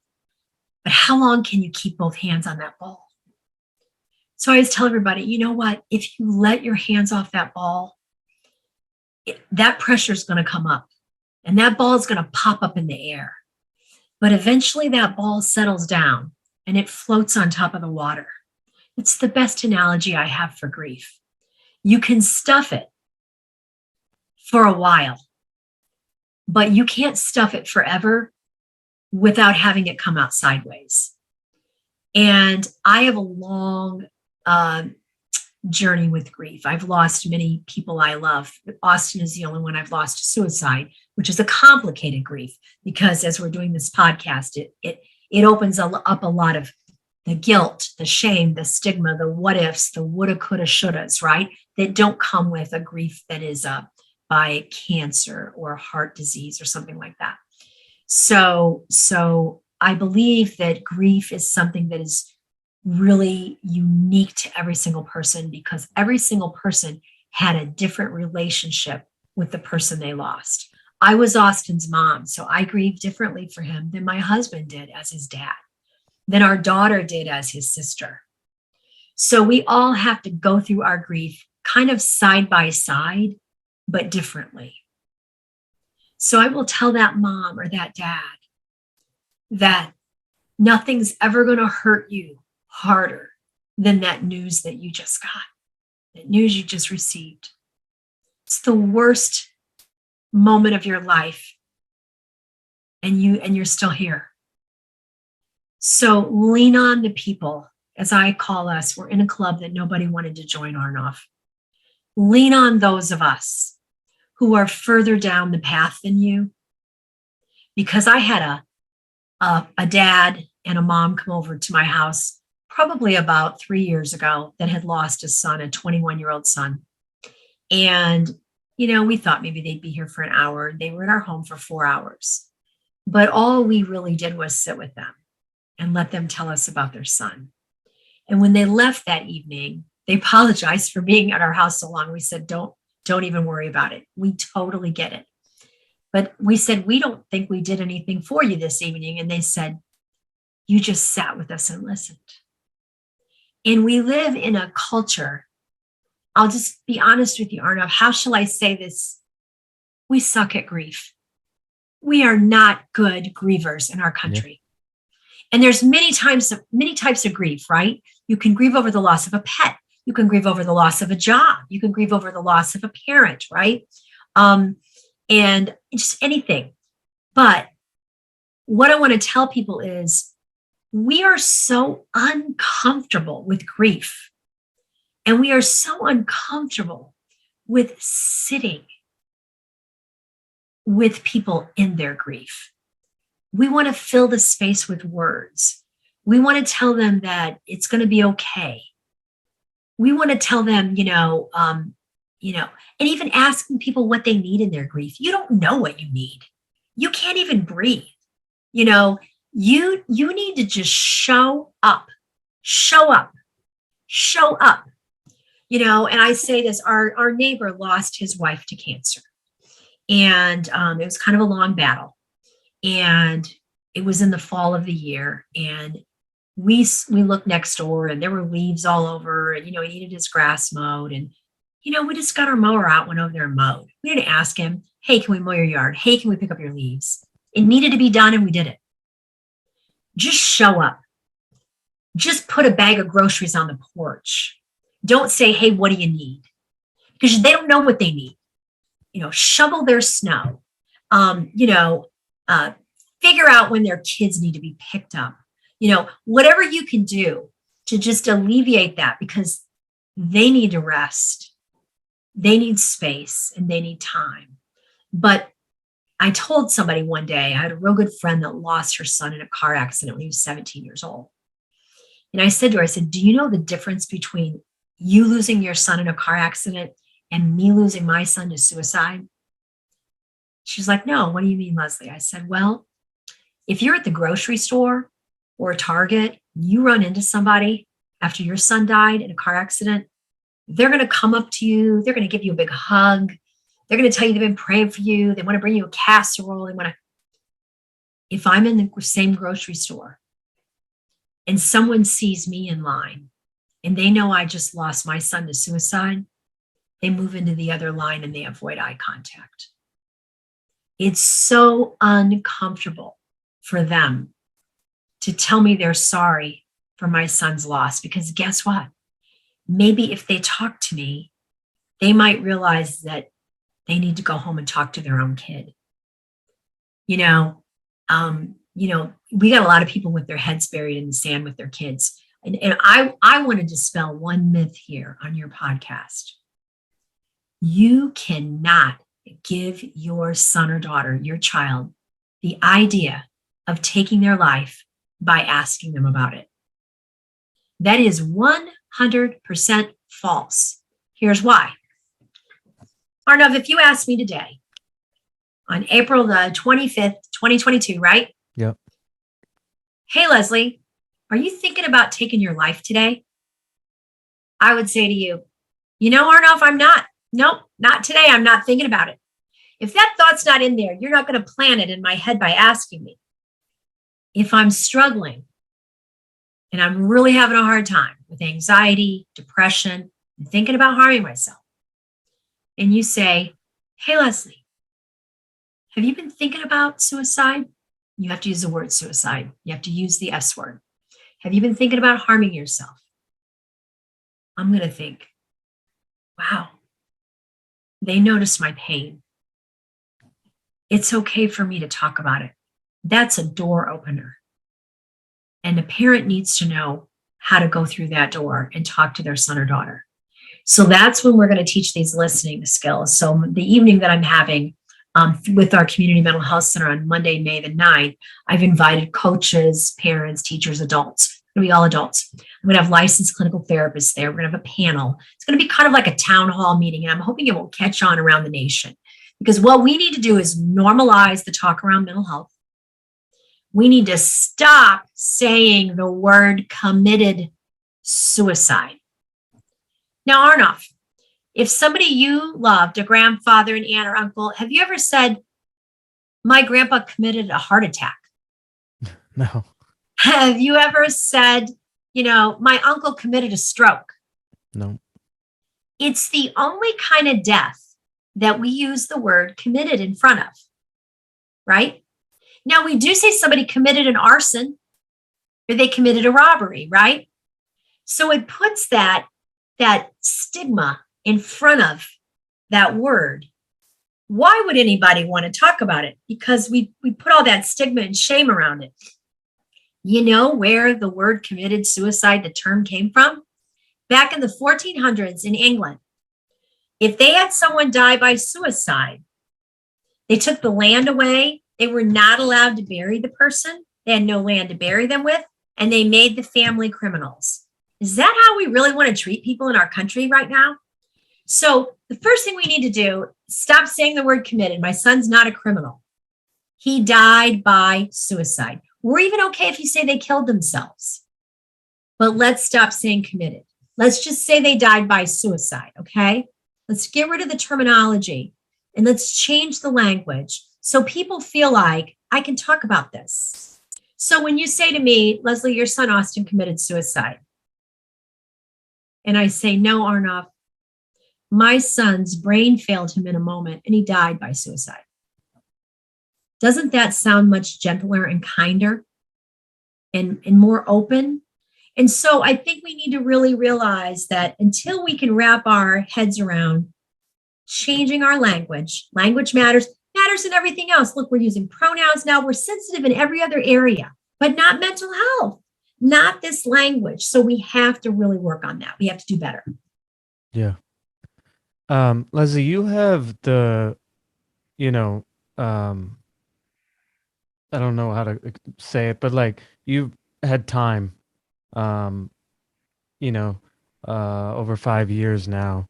But how long can you keep both hands on that ball? So I always tell everybody, you know what? If you let your hands off that ball, that pressure is going to come up and that ball is going to pop up in the air. But eventually that ball settles down and it floats on top of the water. It's the best analogy I have for grief. You can stuff it for a while, but you can't stuff it forever without having it come out sideways. And I have a long journey with grief. I've lost many people I love. Austin is the only one I've lost to suicide, which is a complicated grief because as we're doing this podcast, it opens up a lot of the guilt, the shame, the stigma, the what ifs, the woulda, coulda, shouldas, right? That don't come with a grief that is by cancer or heart disease or something like that. So I believe that grief is something that is really unique to every single person because every single person had a different relationship with the person they lost. I was Austin's mom, so I grieved differently for him than my husband did as his dad, than our daughter did as his sister. So we all have to go through our grief kind of side by side, but differently. So I will tell that mom or that dad that nothing's ever going to hurt you harder than that news that you just got, that news you just received. It's the worst moment of your life, and you're still here. So lean on the people, as I call us. We're in a club that nobody wanted to join, Arnav. Lean on those of us who are further down the path than you. Because I had a dad and a mom come over to my house probably about 3 years ago that had lost a son, a 21-year-old son. And, we thought maybe they'd be here for an hour. They were in our home for 4 hours. But all we really did was sit with them and let them tell us about their son. And when they left that evening, they apologized for being at our house so long. We said, don't even worry about it. We totally get it. But we said, we don't think we did anything for you this evening. And they said, you just sat with us and listened. And we live in a culture, I'll just be honest with you, Arnav, how shall I say this? We suck at grief. We are not good grievers in our country. Yeah. And there's many types of grief, right? You can grieve over the loss of a pet. You can grieve over the loss of a job. You can grieve over the loss of a parent, right? And just anything. But what I want to tell people is we are so uncomfortable with grief. And we are so uncomfortable with sitting with people in their grief. We want to fill the space with words. We want to tell them that it's going to be okay. We want to tell them, and even asking people what they need in their grief. You don't know what you need. You can't even breathe. You need to just show up. And I say this, our neighbor lost his wife to cancer. And it was kind of a long battle. And it was in the fall of the year. And we looked next door and there were leaves all over. And, he needed his grass mowed. And, We just got our mower out, went over there and mowed. We didn't ask him, hey, can we mow your yard? Hey, can we pick up your leaves? It needed to be done and we did it. Just show up. Just put a bag of groceries on the porch. Don't say, hey, what do you need? Because they don't know what they need. Shovel their snow. Figure out when their kids need to be picked up. Whatever you can do to just alleviate that, because they need to rest. They need space and they need time. But I told somebody one day, I had a real good friend that lost her son in a car accident when he was 17 years old. And I said to her, do you know the difference between you losing your son in a car accident and me losing my son to suicide? She's like, no, what do you mean, Leslie? I said, well, if you're at the grocery store or Target, you run into somebody after your son died in a car accident, they're going to come up to you. They're going to give you a big hug. They're going to tell you they've been praying for you. They want to bring you a casserole. If I'm in the same grocery store and someone sees me in line and they know I just lost my son to suicide, they move into the other line and they avoid eye contact. It's so uncomfortable for them to tell me they're sorry for my son's loss, because guess what? Maybe if they talk to me, they might realize that they need to go home and talk to their own kid. We got a lot of people with their heads buried in the sand with their kids. And I want to dispel one myth here on your podcast. You cannot give your son or daughter, your child, the idea of taking their life by asking them about it. That is 100% false. Here's why. Arnav, if you asked me today on April the 25th, 2022, right? Yep. Hey, Leslie, are you thinking about taking your life today? I would say to you, Arnav, I'm not. Nope, not today. I'm not thinking about it. If that thought's not in there, you're not going to plant it in my head by asking me. If I'm struggling and I'm really having a hard time with anxiety, depression, and thinking about harming myself, and you say, hey, Leslie, have you been thinking about suicide? You have to use the word suicide. You have to use the S word. Have you been thinking about harming yourself? I'm going to think, wow, they notice my pain. It's okay for me to talk about it. That's a door opener. And the parent needs to know how to go through that door and talk to their son or daughter. So that's when we're going to teach these listening skills. So the evening that I'm having with our Community Mental Health Center on Monday, May the 9th, I've invited coaches, parents, teachers, adults. It's going to be all adults. I'm going to have licensed clinical therapists there. We're going to have a panel. It's going to be kind of like a town hall meeting, and I'm hoping it will catch on around the nation. Because what we need to do is normalize the talk around mental health. We need to stop saying the word committed suicide. Now, Arnav, if somebody you loved, a grandfather, an aunt, or uncle, have you ever said, my grandpa committed a heart attack? No. Have you ever said, my uncle committed a stroke? No. It's the only kind of death that we use the word committed in front of, right? Now, we do say somebody committed an arson or they committed a robbery, right? So it puts that stigma in front of that word. Why would anybody want to talk about it? Because we put all that stigma and shame around it. You know where the word committed suicide, the term came from? Back in the 1400s in England. If they had someone die by suicide, they took the land away. They were not allowed to bury the person. They had no land to bury them with, and they made the family criminals. Is that how we really want to treat people in our country right now? So the first thing we need to do, stop saying the word committed. My son's not a criminal. He died by suicide. We're even okay if you say they killed themselves. But let's stop saying committed. Let's just say they died by suicide, okay? Let's get rid of the terminology and let's change the language so people feel like I can talk about this. So when you say to me, Leslie, your son Austin committed suicide, and I say, no, Arnav, My son's brain failed him in a moment and he died by suicide. Doesn't that sound much gentler and kinder and more open? And so I think we need to really realize that until we can wrap our heads around changing our language, language matters in everything else. Look, we're using pronouns now. We're sensitive in every other area, but not mental health, not this language. So we have to really work on that. We have to do better. Yeah. Leslie, you have the, you know, um, I don't know how to say it, but like you've had time, um, you know, over 5 years now.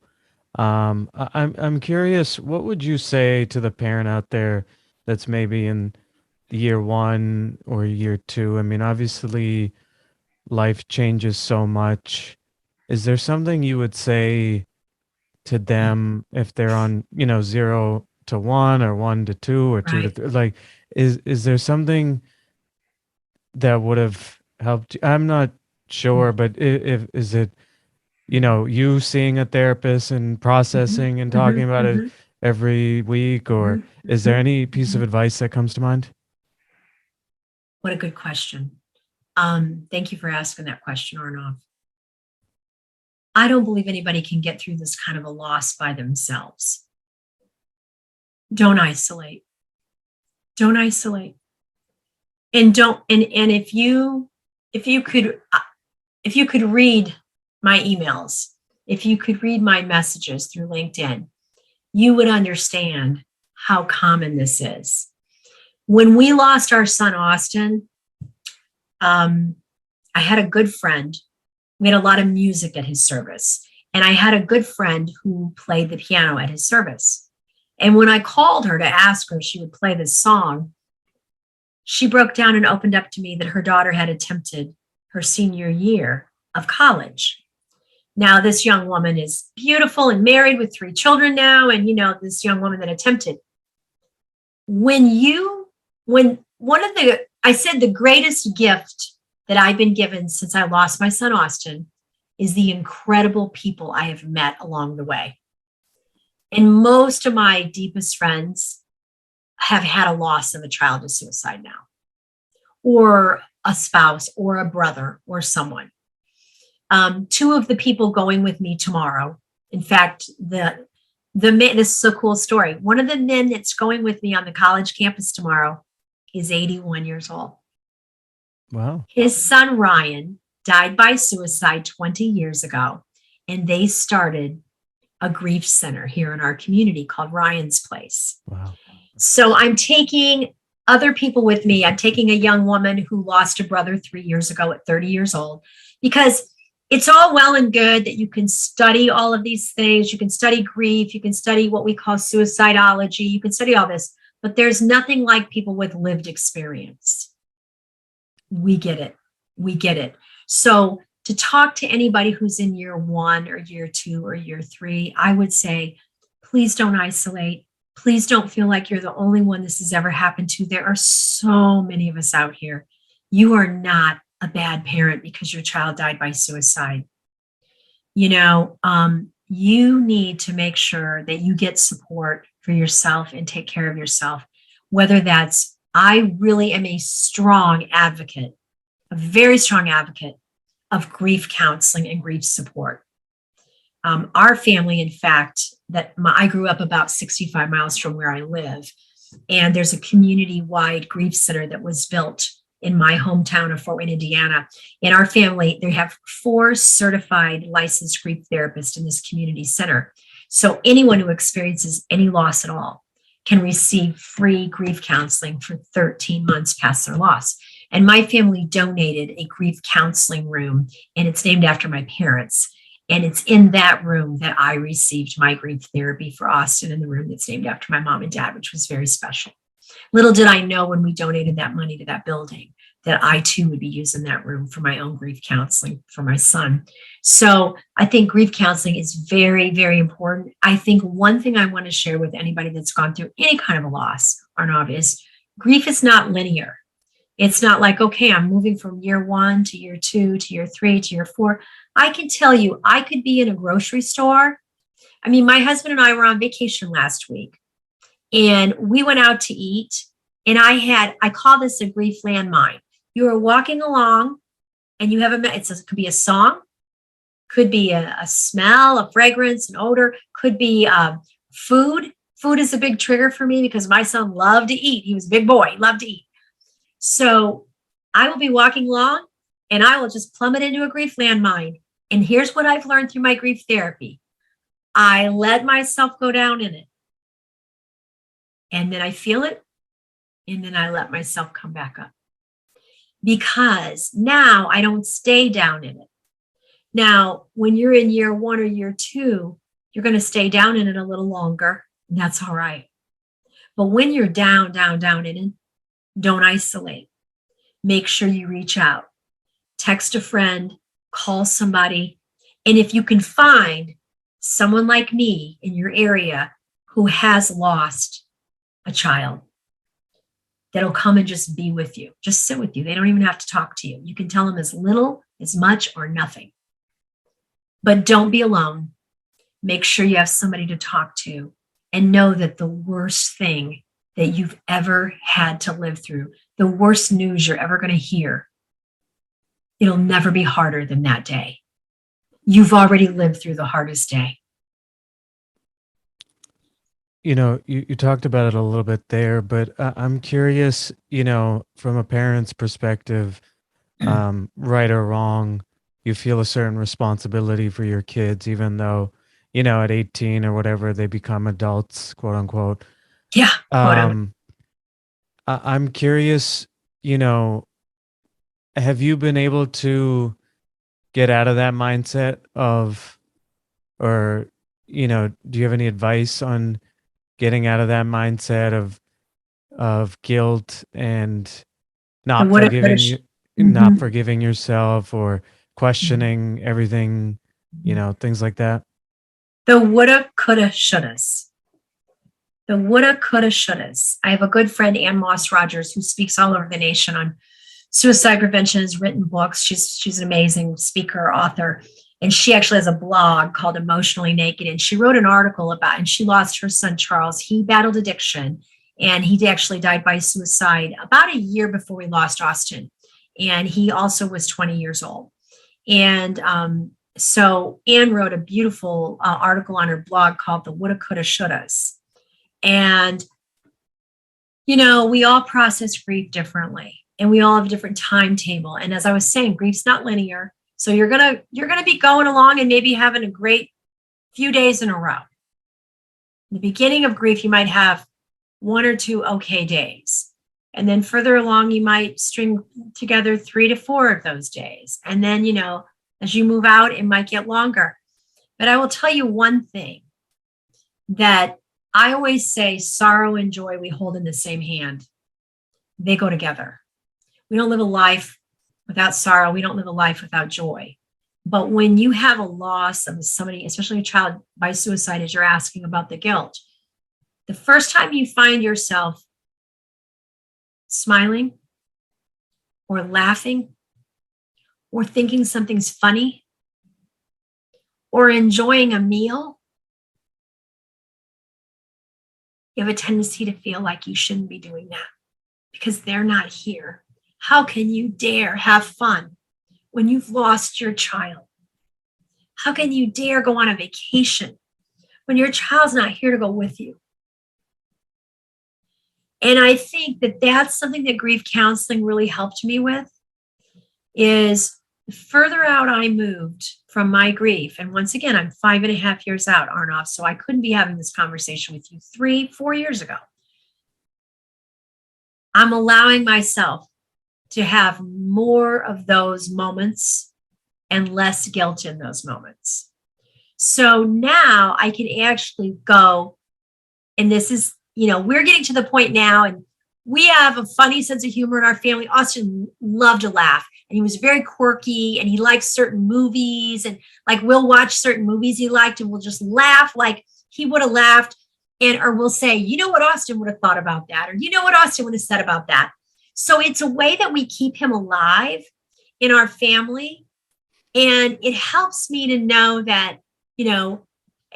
I'm curious, what would you say to the parent out there that's maybe in year one or year two? I mean, obviously life changes so much. Is there something you would say to them if they're on, 0 to 1 or 1 to 2 or two to Right. three? Like, is there something that would have helped you? I'm not sure, but if is it, you seeing a therapist and Mhm, processing and talking mhm, about it mhm, every week, or mhm, is there mhm, any piece of mhm. advice that comes to mind? What a good question. Thank you for asking that question, Arnav. I don't believe anybody can get through this kind of a loss by themselves. Don't isolate. Don't isolate. And don't and if you could if you could read my emails, if you could read my messages through LinkedIn, you would understand how common this is. When we lost our son Austin, um, I had a good friend. We had a lot of music at his service. And I had a good friend who played the piano at his service. And when I called her to ask her if she would play this song, she broke down and opened up to me that her daughter had attempted her senior year of college. Now, this young woman is beautiful and married with 3 children now. And, this young woman that attempted. When one of the, I said the greatest gift that I've been given since I lost my son, Austin, is the incredible people I have met along the way. And most of my deepest friends have had a loss of a child to suicide now, or a spouse, or a brother, or someone. 2 of the people going with me tomorrow, in fact, the man, this is a cool story. One of the men that's going with me on the college campus tomorrow is 81 years old. Wow. His son, Ryan, died by suicide 20 years ago, and they started a grief center here in our community called Ryan's Place. Wow. So I'm taking other people with me. I'm taking a young woman who lost a brother 3 years ago at 30 years old, because it's all well and good that you can study all of these things. You can study grief. You can study what we call suicidology. You can study all this, but there's nothing like people with lived experience. We get it. We get it. So to talk to anybody who's in year 1 or year 2 or year 3, I would say, please don't isolate. Please don't feel like you're the only one this has ever happened to. There are so many of us out here. You are not a bad parent because your child died by suicide. You need to make sure that you get support for yourself and take care of yourself, whether that's, I really am a strong advocate, a very strong advocate of grief counseling and grief support. Our family, in fact, I grew up about 65 miles from where I live, and there's a community-wide grief center that was built in my hometown of Fort Wayne, Indiana. In our family, they have 4 certified licensed grief therapists in this community center. So anyone who experiences any loss at all can receive free grief counseling for 13 months past their loss. And my family donated a grief counseling room, and it's named after my parents. And it's in that room that I received my grief therapy for Austin, in the room that's named after my mom and dad, which was very special. Little did I know when we donated that money to that building that I too would be using that room for my own grief counseling for my son. So I think grief counseling is very, very important. I think one thing I want to share with anybody that's gone through any kind of a loss, Arnav, is grief is not linear. It's not like, okay, I'm moving from year 1 to year 2 to year 3 to year 4. I can tell you, I could be in a grocery store I mean, my husband and I were on vacation last week, and we went out to eat. And I call this a grief landmine. You are walking along and you have it could be a song, could be a smell, a fragrance, an odor, could be food. Food is a big trigger for me because my son loved to eat. He was a big boy, he loved to eat. So I will be walking along and I will just plummet into a grief landmine. And here's what I've learned through my grief therapy. I let myself go down in it. And then I feel it. And then I let myself come back up. Because now I don't stay down in it. Now, when you're in year 1 or year 2, you're going to stay down in it a little longer. And that's all right. But when you're down in it, don't isolate. Make sure you reach out. Text a friend, call somebody. And if you can find someone like me in your area who has lost a child, that'll come and just be with you, just sit with you. They don't even have to talk to you. You can tell them as little, as much, or nothing. But don't be alone. Make sure you have somebody to talk to, and know that the worst thing that you've ever had to live through, the worst news you're ever going to hear, it'll never be harder than that day. You've already lived through the hardest day. You talked about it a little bit there, but I'm curious, from a parent's perspective, right or wrong, you feel a certain responsibility for your kids, even though, at 18 or whatever, they become adults, quote unquote. Yeah, quote. I'm curious, have you been able to get out of that mindset or, do you have any advice on getting out of that mindset of guilt and not forgiving yourself or questioning everything, things like that? The woulda, coulda, shouldas. The woulda, coulda, shouldas. I have a good friend, Ann Moss Rogers, who speaks all over the nation on suicide prevention, has written books. She's an amazing speaker, author. And she actually has a blog called Emotionally Naked. And she wrote an article and she lost her son, Charles. He battled addiction, and he actually died by suicide about a year before we lost Austin. And he also was 20 years old. And so Anne wrote a beautiful article on her blog called The Woulda, Coulda, Shouldas. And, we all process grief differently, and we all have a different timetable. And as I was saying, grief's not linear. So you're gonna be going along and maybe having a great few days in a row. In the beginning of grief, you might have 1 or 2 okay days. And then further along, you might string together 3 to 4 of those days. And then, as you move out, it might get longer. But I will tell you one thing, that I always say, sorrow and joy we hold in the same hand. They go together. We don't live a life without sorrow. We don't live a life without joy. But when you have a loss of somebody, especially a child by suicide, as you're asking about the guilt, the first time you find yourself smiling or laughing or thinking something's funny or enjoying a meal, you have a tendency to feel like you shouldn't be doing that because they're not here. How can you dare have fun when you've lost your child? How can you dare go on a vacation when your child's not here to go with you? And I think that that's something that grief counseling really helped me with, is the further out I moved from my grief. And once again, I'm 5.5 years out, Arnoff, so I couldn't be having this conversation with you 3-4 years ago. I'm allowing myself to have more of those moments and less guilt in those moments. So now I can actually go, and this is, we're getting to the point now, and we have a funny sense of humor in our family. Austin loved to laugh, and he was very quirky, and he liked certain movies, and like we'll watch certain movies he liked, and we'll just laugh like he would have laughed, or we'll say, what Austin would have thought about that, or what Austin would have said about that. So it's a way that we keep him alive in our family. And it helps me to know that,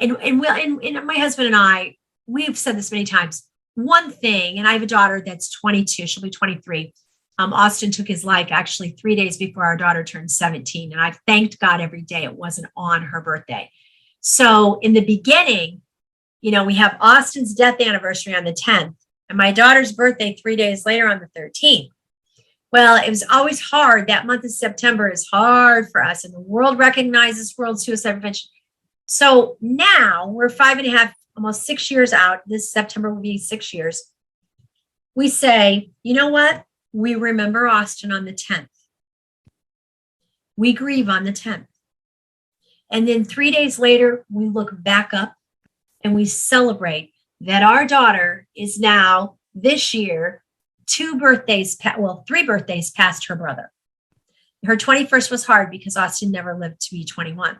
and my husband and I, we've said this many times. One thing, and I have a daughter that's 22, she'll be 23. Austin took his life actually 3 days before our daughter turned 17. And I've thanked God every day it wasn't on her birthday. So in the beginning, we have Austin's death anniversary on the 10th and my daughter's birthday 3 days later on the 13th. Well, it was always hard. That month of September is hard for us, and the world recognizes World Suicide Prevention. So now we're 5.5, almost 6 years out. This September will be 6 years. We say, you know what? We remember Austin on the 10th. We grieve on the 10th. And then 3 days later, we look back up and we celebrate that our daughter is now this year 3 birthdays past her brother. Her 21st was hard because Austin never lived to be 21.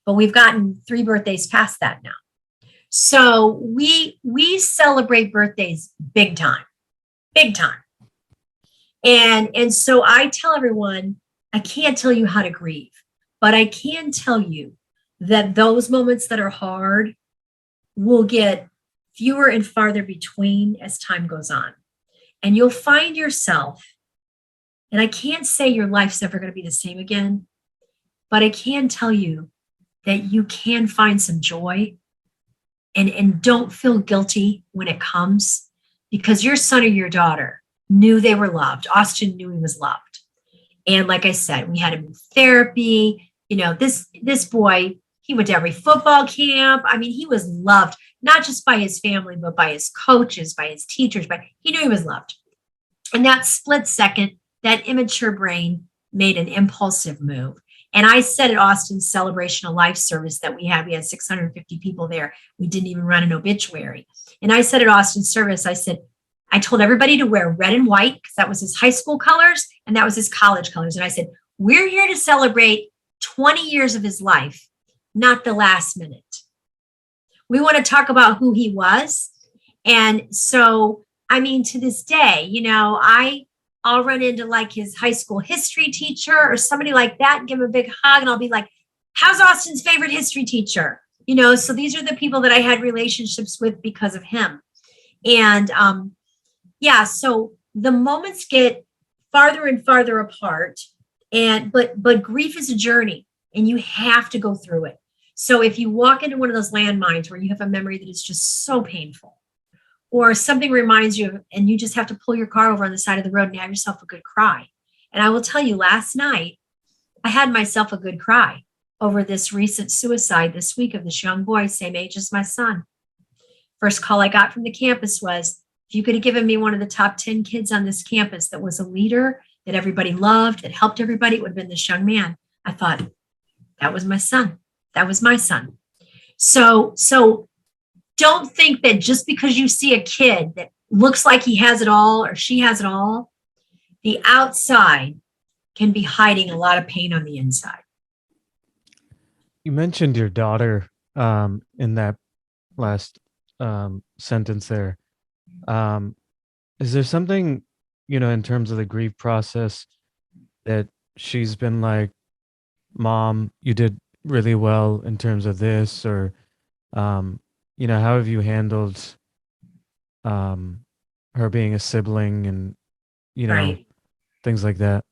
But we've gotten 3 birthdays past that now. So we celebrate birthdays big time. And so I tell everyone, I can't tell you how to grieve, but I can tell you that those moments that are hard will get fewer and farther between as time goes on. And you'll find yourself, and I can't say your life's never going to be the same again, but I can tell you that you can find some joy and don't feel guilty when it comes, because your son or your daughter knew they were loved. Austin knew he was loved. And like I said, we had him in therapy. This boy, he went to every football camp. I mean, he was loved, not just by his family, but by his coaches, by his teachers, but he knew he was loved. And that split second, that immature brain made an impulsive move. And I said at Austin's Celebration of Life service that we had 650 people there. We didn't even run an obituary. And I said at Austin's service, I told everybody to wear red and white because that was his high school colors and that was his college colors. And I said, we're here to celebrate 20 years of his life, not the last minute. We want to talk about who he was. And so, to this day, I'll run into like his high school history teacher or somebody like that and give him a big hug. And I'll be like, how's Austin's favorite history teacher? So these are the people that I had relationships with because of him. And so the moments get farther and farther apart. But grief is a journey and you have to go through it. So if you walk into one of those landmines where you have a memory that is just so painful, or something reminds you of, and you just have to pull your car over on the side of the road and have yourself a good cry. And I will tell you, last night, I had myself a good cry over this recent suicide this week of this young boy, same age as my son. First call I got from the campus was, if you could have given me one of the top 10 kids on this campus that was a leader, that everybody loved, that helped everybody, it would have been this young man. I thought, that was my son. That was my son. So don't think that just because you see a kid that looks like he has it all or she has it all, the outside can be hiding a lot of pain on the inside. You mentioned your daughter in that last sentence there. Is there something, in terms of the grief process that she's been like, Mom, you did really well in terms of this, or how have you handled her being a sibling and Right. things like that?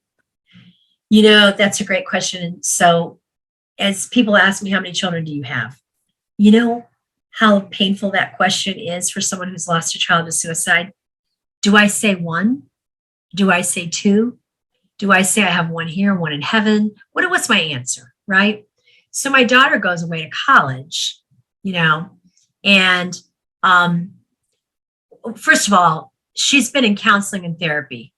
That's a great question. And so as people ask me, how many children do you have? You know how painful that question is for someone who's lost a child to suicide? Do I say 1? Do I say 2? Do I say I have 1 here, 1 in heaven? What's my answer, right? So my daughter goes away to college, and first of all, she's been in counseling and therapy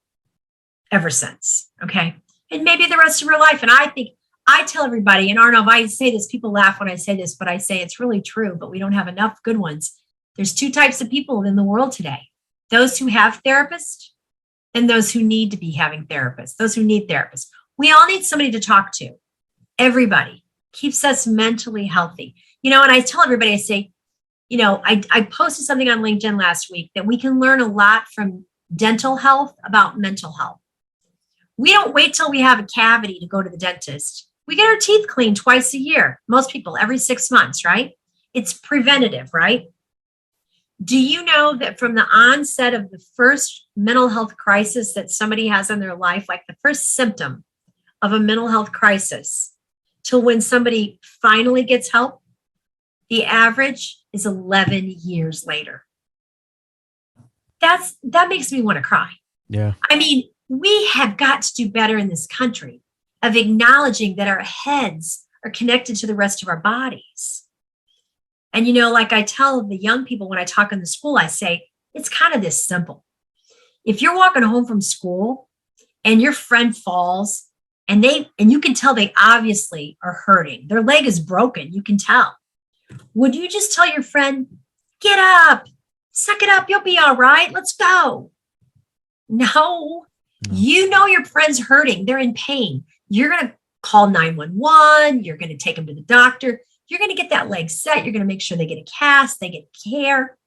ever since, okay? And maybe the rest of her life. And I tell everybody, and Arnav, I say this, people laugh when I say this, but I say it's really true, but we don't have enough good ones. There's 2 types of people in the world today. Those who have therapists and those who need to be having therapists, those who need therapists. We all need somebody to talk to. Everybody keeps us mentally healthy. And I tell everybody, I say, I posted something on LinkedIn last week that we can learn a lot from dental health about mental health. We don't wait till we have a cavity to go to the dentist. We get our teeth cleaned twice a year. Most people every 6 months, right? It's preventative, right? Do you know that from the onset of the first mental health crisis that somebody has in their life, like the first symptom of a mental health crisis, till when somebody finally gets help, the average is 11 years later. That makes me want to cry. Yeah. I mean, we have got to do better in this country of acknowledging that our heads are connected to the rest of our bodies. And, like I tell the young people when I talk in the school, I say, it's kind of this simple. If you're walking home from school and your friend falls and you can tell they obviously are hurting, their leg is broken, you can tell. Would you just tell your friend, get up, suck it up, you'll be all right, let's go? No. You know your friend's hurting, they're in pain. You're going to call 911, you're going to take them to the doctor. You're going to get that leg set. You're going to make sure they get a cast, they get care.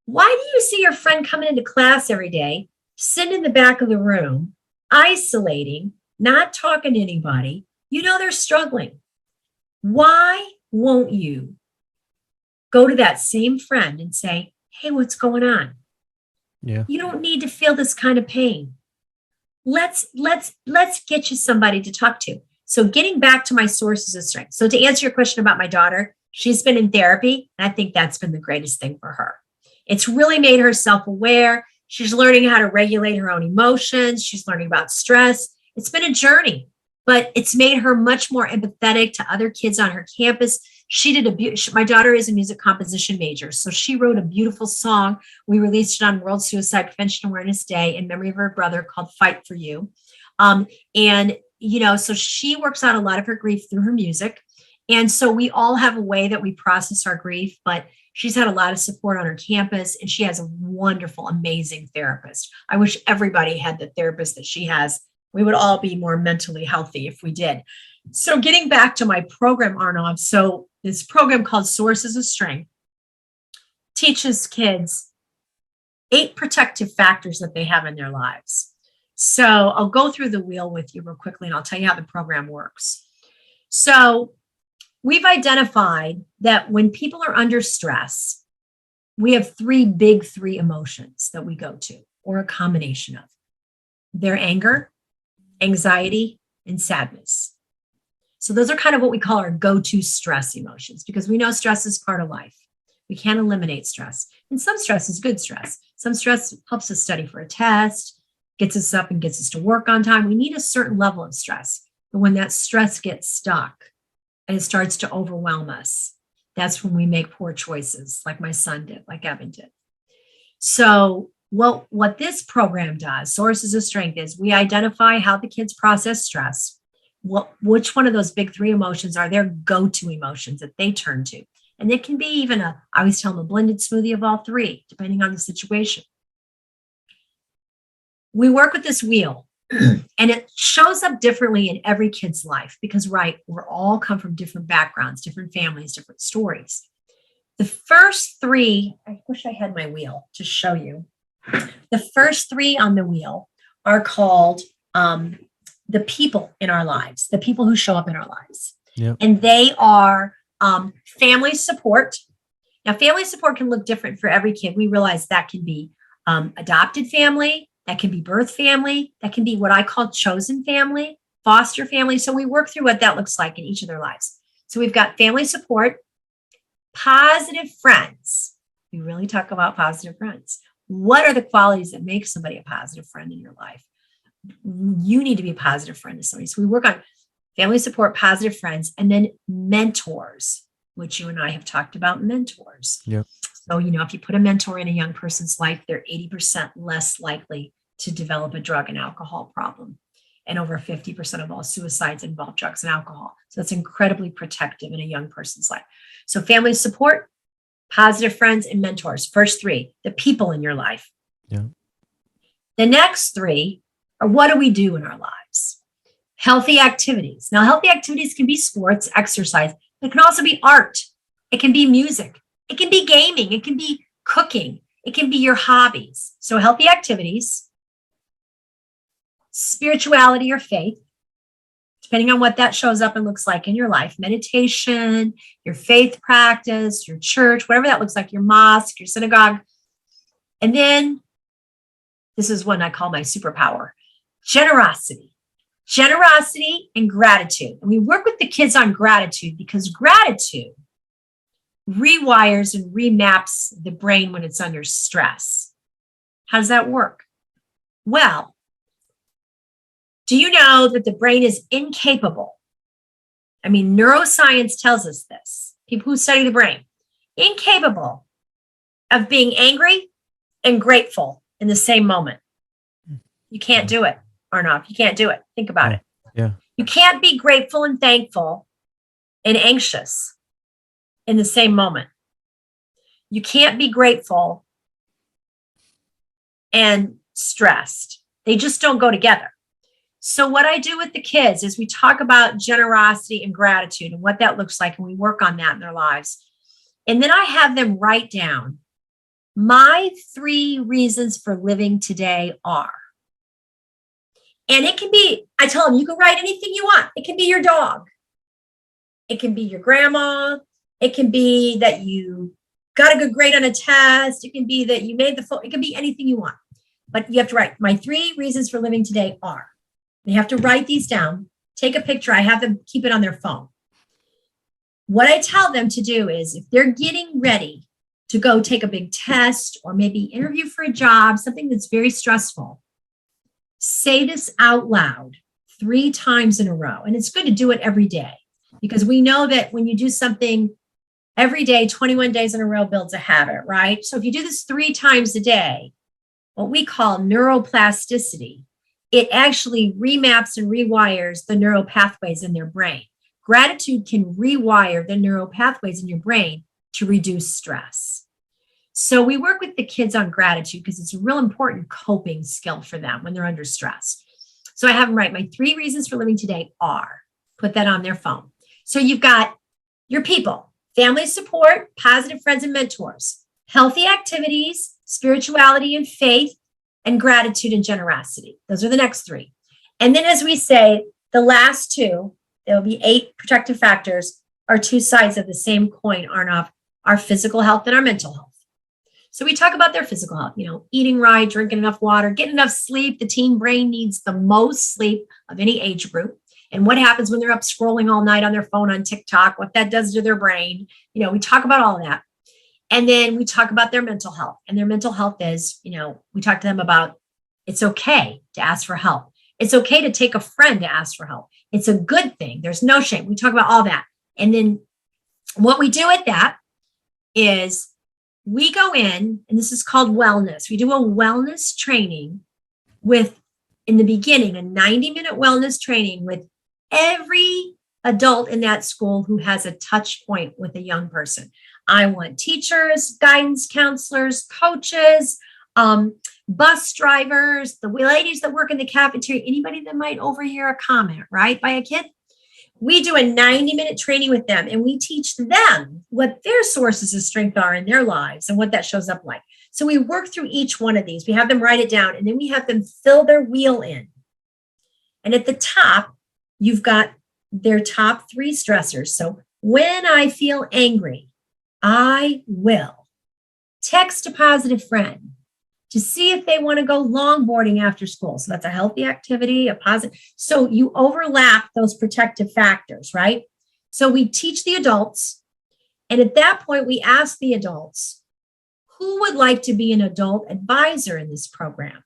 Why do you see your friend coming into class every day, sitting in the back of the room, isolating, not talking to anybody? You know they're struggling. Why won't you go to that same friend and say, hey, what's going on? Yeah. You don't need to feel this kind of pain. Let's get you somebody to talk to. So getting back to my sources of strength. So to answer your question about my daughter, she's been in therapy, and I think that's been the greatest thing for her. It's really made her self-aware. She's learning how to regulate her own emotions. She's learning about stress. It's been a journey, but it's made her much more empathetic to other kids on her campus. My daughter is a music composition major, so she wrote a beautiful song. We released it on World Suicide Prevention Awareness Day in memory of her brother called Fight for You. So she works out a lot of her grief through her music. And so we all have a way that we process our grief, but she's had a lot of support on her campus, and she has a wonderful, amazing therapist. I wish everybody had the therapist that she has. We would all be more mentally healthy if we did. So getting back to my program, Arnav, so this program called Sources of Strength teaches kids 8 protective factors that they have in their lives. So I'll go through the wheel with you real quickly, and I'll tell you how the program works. So we've identified that when people are under stress, we have 3 big emotions that we go to, or a combination of. Their anger, anxiety, and sadness. So those are kind of what we call our go-to stress emotions, because we know stress is part of life. We can't eliminate stress. And some stress is good stress. Some stress helps us study for a test, gets us up and gets us to work on time. We need a certain level of stress. But when that stress gets stuck and it starts to overwhelm us, that's when we make poor choices, like my son did, like Evan did. So what this program does, Sources of Strength, is we identify how the kids process stress, which one of those big 3 emotions are their go-to emotions that they turn to. And it can be even I always tell them, a blended smoothie of all 3, depending on the situation. We work with this wheel, and it shows up differently in every kid's life because, we're all come from different backgrounds, different families, different stories. The first 3, I wish I had my wheel to show you. The first 3 on the wheel are called the people in our lives, the people who show up in our lives. Yep. And they are family support. Now, family support can look different for every kid. We realize that can be adopted family, that can be birth family, that can be what I call chosen family, foster family. So we work through what that looks like in each of their lives. So we've got family support, positive friends. We really talk about positive friends. What are the qualities that make somebody a positive friend in your life? You need to be a positive friend to somebody. So we work on family support, positive friends, and then mentors, which you and I have talked about mentors. Yep. So, if you put a mentor in a young person's life, they're 80% less likely to develop a drug and alcohol problem. And over 50% of all suicides involve drugs and alcohol. So it's incredibly protective in a young person's life. So family support, positive friends, and mentors. First 3, the people in your life. Yeah. The next 3 are what do we do in our lives? Healthy activities. Now, healthy activities can be sports, exercise. It can also be art. It can be music. It can be gaming. It can be cooking. It can be your hobbies. So healthy activities, spirituality or faith, depending on what that shows up and looks like in your life, meditation, your faith practice, your church, whatever that looks like, your mosque, your synagogue. And then this is one I call my superpower, generosity. Generosity and gratitude. And we work with the kids on gratitude because gratitude rewires and remaps the brain when it's under stress. How does that work? Well, do you know that the brain is incapable? I mean, neuroscience tells us this. People who study the brain, incapable of being angry and grateful in the same moment. You can't do it, Arnav. You can't do it. Think about it. Yeah. You can't be grateful and thankful and anxious in the same moment. You can't be grateful and stressed. They just don't go together. So what I do with the kids is we talk about generosity and gratitude and what that looks like, and we work on that in their lives. And then I have them write down, my 3 reasons for living today are. And it can be, I tell them, you can write anything you want. It can be your dog. It can be your grandma. It can be that you got a good grade on a test. It can be that you made the phone. It can be anything you want. But you have to write, my 3 reasons for living today are. They have to write these down, take a picture. I have them keep it on their phone. What I tell them to do is if they're getting ready to go take a big test or maybe interview for a job, something that's very stressful, say this out loud 3 times in a row. And it's good to do it every day because we know that when you do something every day, 21 days in a row builds a habit, right? So if you do this 3 times a day, what we call neuroplasticity, it actually remaps and rewires the neural pathways in their brain. Gratitude can rewire the neural pathways in your brain to reduce stress. So we work with the kids on gratitude because it's a real important coping skill for them when they're under stress. So I have them write, my 3 reasons for living today are, put that on their phone. So you've got your people, family support, positive friends and mentors, healthy activities, spirituality and faith, and gratitude and generosity. Those are the next 3. And then as we say, the last 2, there will be 8 protective factors, are 2 sides of the same coin, Arnav, our physical health and our mental health. So we talk about their physical health, eating right, drinking enough water, getting enough sleep. The teen brain needs the most sleep of any age group. And what happens when they're up scrolling all night on their phone on TikTok, what that does to their brain. We talk about all of that. And then we talk about their mental health. And their mental health is, we talk to them about it's okay to ask for help. It's okay to take a friend to ask for help. It's a good thing. There's no shame. We talk about all that. And then what we do at that is we go in, and this is called wellness. We do a wellness training with, in the beginning, a 90-minute wellness training with every adult in that school who has a touch point with a young person. I want teachers, guidance counselors, coaches, bus drivers, the ladies that work in the cafeteria, anybody that might overhear a comment, right, by a kid. We do a 90-minute training with them, and we teach them what their sources of strength are in their lives and what that shows up like. So we work through each one of these. We have them write it down, and then we have them fill their wheel in. And at the top, you've got their top 3 stressors. So when I feel angry, I will text a positive friend to see if they want to go longboarding after school. So that's a healthy activity, a positive. So you overlap those protective factors, right? So we teach the adults. And at that point, we ask the adults, who would like to be an adult advisor in this program?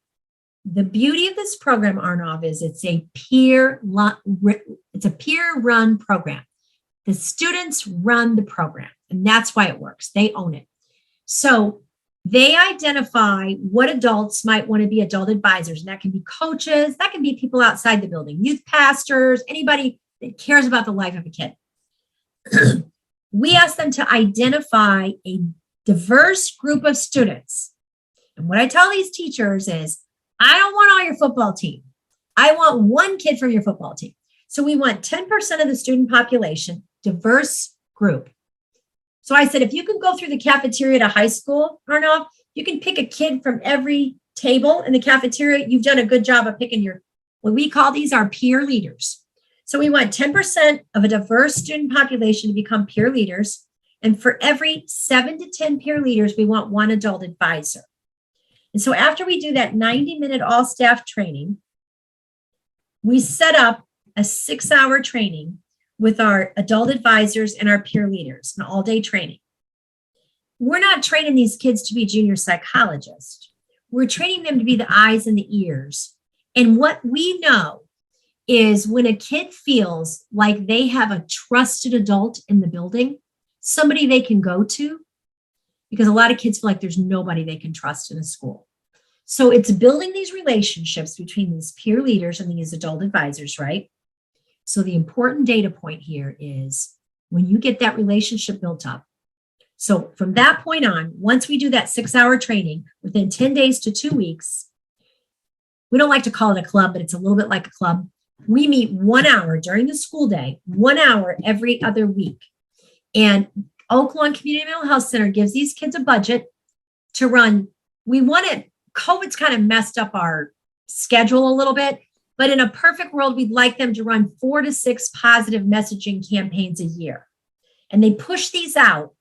The beauty of this program, Arnav, is it's a peer-run program. The students run the program, and that's why it works. They own it. So they identify what adults might want to be adult advisors, and that can be coaches, that can be people outside the building, youth pastors, anybody that cares about the life of a kid. We ask them to identify a diverse group of students. And what I tell these teachers is, I don't want all your football team. I want 1 kid from your football team. So we want 10% of the student population, diverse group. So I said, if you can go through the cafeteria to high school, Arnav, you can pick a kid from every table in the cafeteria. You've done a good job of picking what we call these our peer leaders. So we want 10% of a diverse student population to become peer leaders. And for every 7 to 10 peer leaders, we want one adult advisor. And so after we do that 90-minute all staff training, we set up a 6-hour training with our adult advisors and our peer leaders, an all-day training. We're not training these kids to be junior psychologists. We're training them to be the eyes and the ears. And what we know is when a kid feels like they have a trusted adult in the building, somebody they can go to, because a lot of kids feel like there's nobody they can trust in a school. So it's building these relationships between these peer leaders and these adult advisors, right? So the important data point here is when you get that relationship built up. So from that point on, once we do that 6-hour training, within 10 days to 2 weeks, we don't like to call it a club, but it's a little bit like a club. We meet 1 hour during the school day, 1 hour every other week. And Oaklawn Community Mental Health Center gives these kids a budget to run. COVID's kind of messed up our schedule a little bit, but in a perfect world, we'd like them to run 4 to 6 positive messaging campaigns a year. And they push these out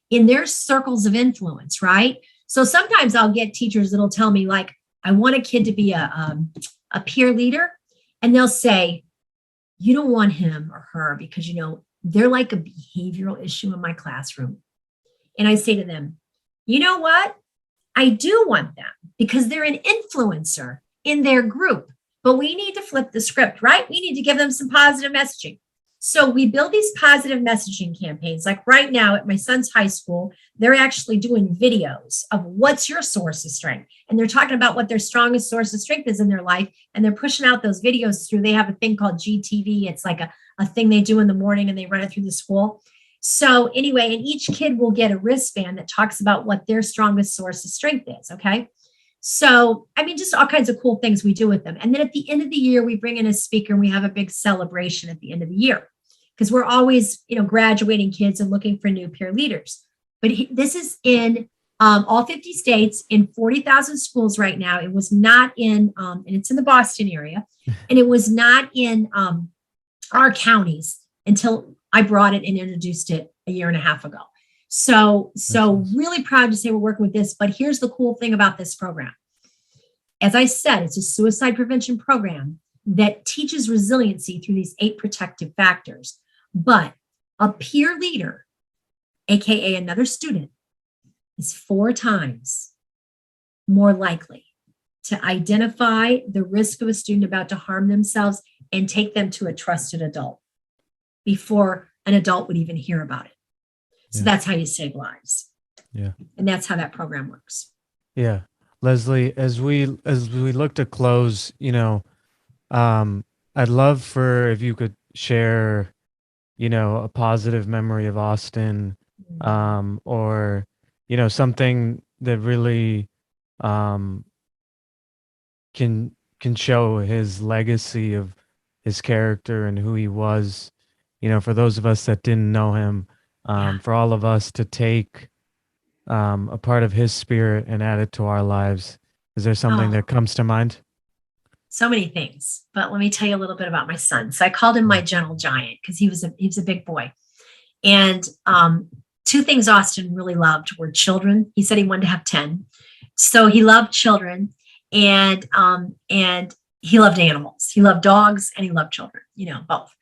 in their circles of influence, right? So sometimes I'll get teachers that'll tell me, like, I want a kid to be a peer leader. And they'll say, you don't want him or her because, they're like a behavioral issue in my classroom. And I say to them, you know what? I do want them because they're an influencer in their group, but we need to flip the script, right? We need to give them some positive messaging. So we build these positive messaging campaigns. Like right now at my son's high school, they're actually doing videos of what's your source of strength. And they're talking about what their strongest source of strength is in their life. And they're pushing out those videos through, they have a thing called GTV. It's like a thing they do in the morning and they run it through the school. So anyway, and each kid will get a wristband that talks about what their strongest source of strength is. Okay. So, just all kinds of cool things we do with them. And then at the end of the year, we bring in a speaker and we have a big celebration at the end of the year because we're always, graduating kids and looking for new peer leaders. But this is in all 50 states in 40,000 schools right now. It was not in, and it's in the Boston area, and it was not in our counties until I brought it and introduced it a year and a half ago. So really proud to say we're working with this, but here's the cool thing about this program. As I said, it's a suicide prevention program that teaches resiliency through these 8 protective factors, but a peer leader, AKA another student, is 4 times more likely to identify the risk of a student about to harm themselves and take them to a trusted adult before an adult would even hear about it. So that's how you save lives. Yeah. And that's how that program works. Yeah. Leslie, as we look to close, I'd love for if you could share, a positive memory of Austin, or, something that really can show his legacy of his character and who he was, for those of us that didn't know him. For all of us to take a part of his spirit and add it to our lives. Is there something that comes to mind? So many things, but let me tell you a little bit about my son. So I called him my gentle giant because he was a big boy. And 2 things Austin really loved were children. He said he wanted to have 10. So he loved children and he loved animals. He loved dogs and he loved children, both.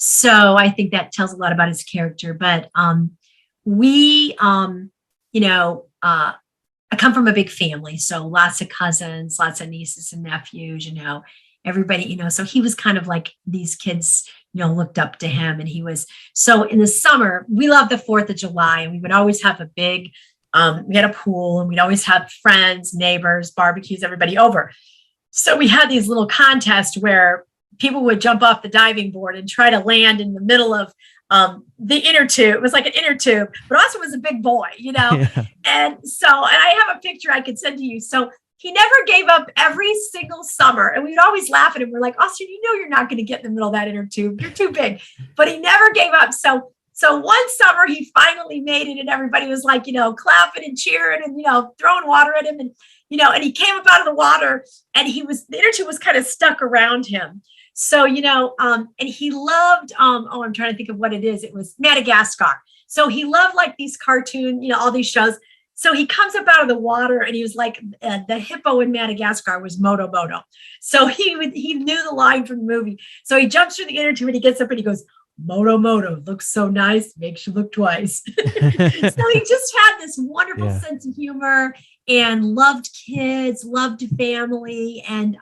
So I think that tells a lot about his character. But I come from a big family. So lots of cousins, lots of nieces and nephews, everybody, so he was kind of like these kids, looked up to him. And so in the summer, we loved the 4th of July and we would always have a big, we had a pool and we'd always have friends, neighbors, barbecues, everybody over. So we had these little contests where people would jump off the diving board and try to land in the middle of the inner tube. It was like an inner tube, but Austin was a big boy, Yeah. And I have a picture I could send to you. So he never gave up every single summer. And we would always laugh at him. We're like, Austin, you're not going to get in the middle of that inner tube. You're too big. But he never gave up. So one summer he finally made it and everybody was like, clapping and cheering and, throwing water at him. And, and he came up out of the water and the inner tube was kind of stuck around him. So, and he loved, I'm trying to think of what it is. It was Madagascar. So he loved like these cartoon, all these shows. So he comes up out of the water and he was like, the hippo in Madagascar was Moto Moto. So he knew the line from the movie. So he jumps through the inner tube and he gets up and he goes, Moto Moto looks so nice, makes you look twice. So he just had this wonderful sense of humor and loved kids, loved family. And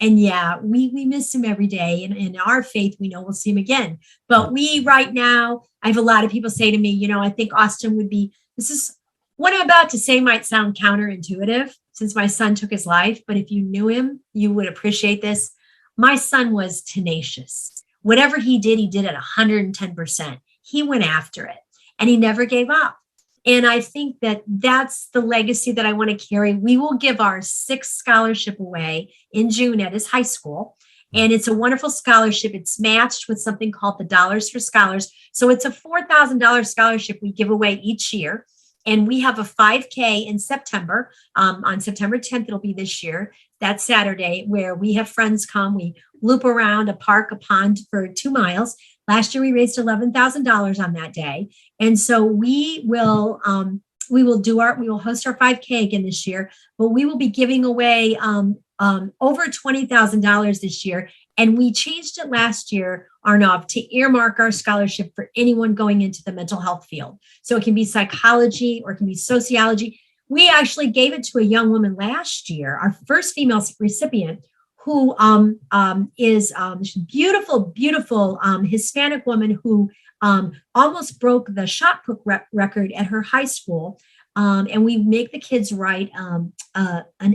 yeah, we miss him every day. And in our faith, we know we'll see him again. But right now, I have a lot of people say to me, I think Austin would be, this is what I'm about to say might sound counterintuitive since my son took his life. But if you knew him, you would appreciate this. My son was tenacious. Whatever he did at 110%. He went after it and he never gave up. And I think that that's the legacy that I want to carry. We will give our 6th scholarship away in June at his high school. And it's a wonderful scholarship. It's matched with something called the Dollars for Scholars. So it's a $4,000 scholarship we give away each year. And we have a 5K in September. On September 10th, it'll be this year, that Saturday, where we have friends come. We loop around a park, a pond for 2 miles. Last year, we raised $11,000 on that day. And so we will host our 5K again this year, but we will be giving away over $20,000 this year. And we changed it last year, Arnav, to earmark our scholarship for anyone going into the mental health field. So it can be psychology or it can be sociology. We actually gave it to a young woman last year, our first female recipient, who is a beautiful Hispanic woman who almost broke the shot put record at her high school. And we make the kids write an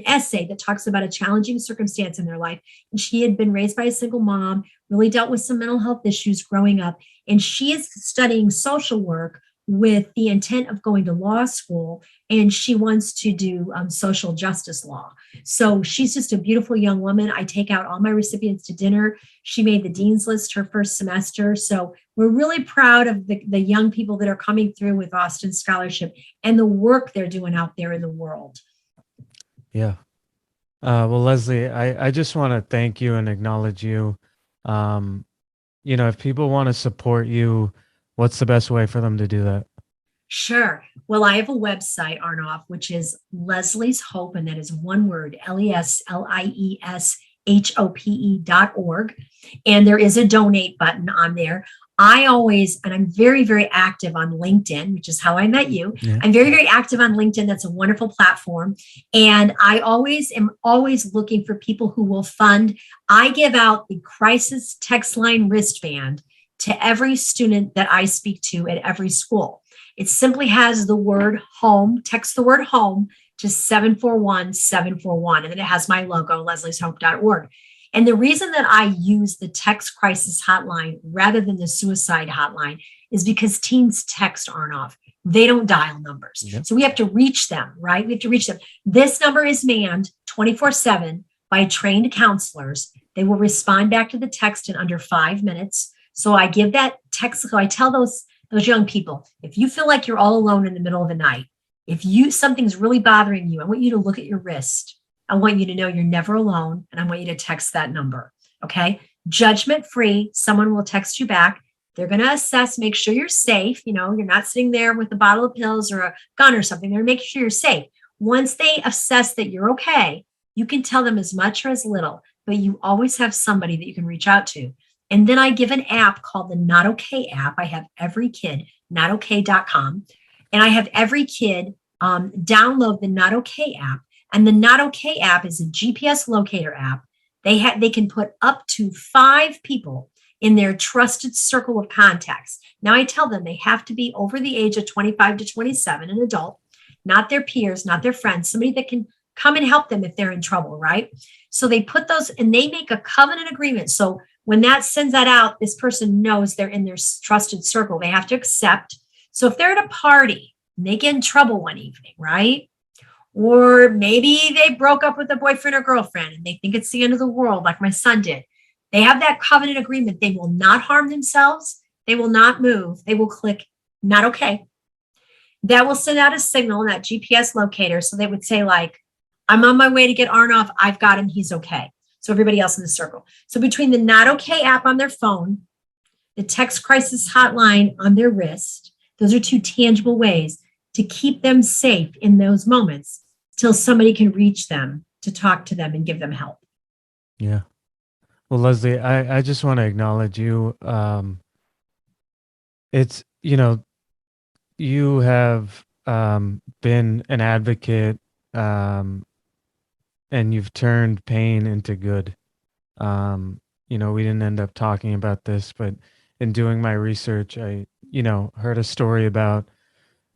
essay that talks about a challenging circumstance in their life. And she had been raised by a single mom, really dealt with some mental health issues growing up. And she is studying social work with the intent of going to law school. And she wants to do social justice law. So she's just a beautiful young woman. I take out all my recipients to dinner. She made the dean's list her first semester. So we're really proud of the young people that are coming through with Austin Scholarship and the work they're doing out there in the world. Yeah. Well, Leslie, I just want to thank you and acknowledge you. If people want to support you, what's the best way for them to do that? Sure. Well, I have a website, Arnav, which is Leslie's Hope, and that is one word, LESLIESHOPE.org. And there is a donate button on there. I'm very, very active on LinkedIn, which is how I met you. Yeah. I'm very, very active on LinkedIn. That's a wonderful platform. And I am always looking for people who will fund. I give out the crisis text line wristband to every student that I speak to at every school. It simply has the word home, text the word home to 741-741. And then it has my logo, leslieshope.org. And the reason that I use the text crisis hotline rather than the suicide hotline is because teens text Arnav. They don't dial numbers. Yep. So we have to reach them, right? We have to reach them. This number is manned 24/7 by trained counselors. They will respond back to the text in under 5 minutes. So I give that text. So I tell those young people, if you feel like you're all alone in the middle of the night, if something's really bothering you, I want you to look at your wrist. I want you to know you're never alone, and I want you to text that number, okay? Judgment-free, someone will text you back. They're going to assess, make sure you're safe. You're not sitting there with a bottle of pills or a gun or something. They're making sure you're safe. Once they assess that you're okay, you can tell them as much or as little, but you always have somebody that you can reach out to. And then I give an app called the Not Okay app. I have every kid, notokay.com, and I have every kid download the Not Okay app. And the Not Okay app is a GPS locator app. They can put up to 5 people in their trusted circle of contacts. Now I tell them they have to be over the age of 25 to 27, an adult, not their peers, not their friends, somebody that can come and help them if they're in trouble, right? So they put those and they make a covenant agreement. So when that sends that out, this person knows they're in their trusted circle. They have to accept. So if they're at a party and they get in trouble one evening, right? Or maybe they broke up with a boyfriend or girlfriend and they think it's the end of the world, like my son did. They have that covenant agreement. They will not harm themselves. They will not move. They will click not okay. That will send out a signal in that GPS locator. So they would say like, I'm on my way to get Arnav. I've got him. He's okay. So everybody else in the circle. So between the Not Okay app on their phone, the text crisis hotline on their wrist, those are two tangible ways to keep them safe in those moments till somebody can reach them to talk to them and give them help. Yeah. Well, Leslie, I just want to acknowledge you. It's, you have been an advocate, and you've turned pain into good. We didn't end up talking about this, but in doing my research, I, heard a story about,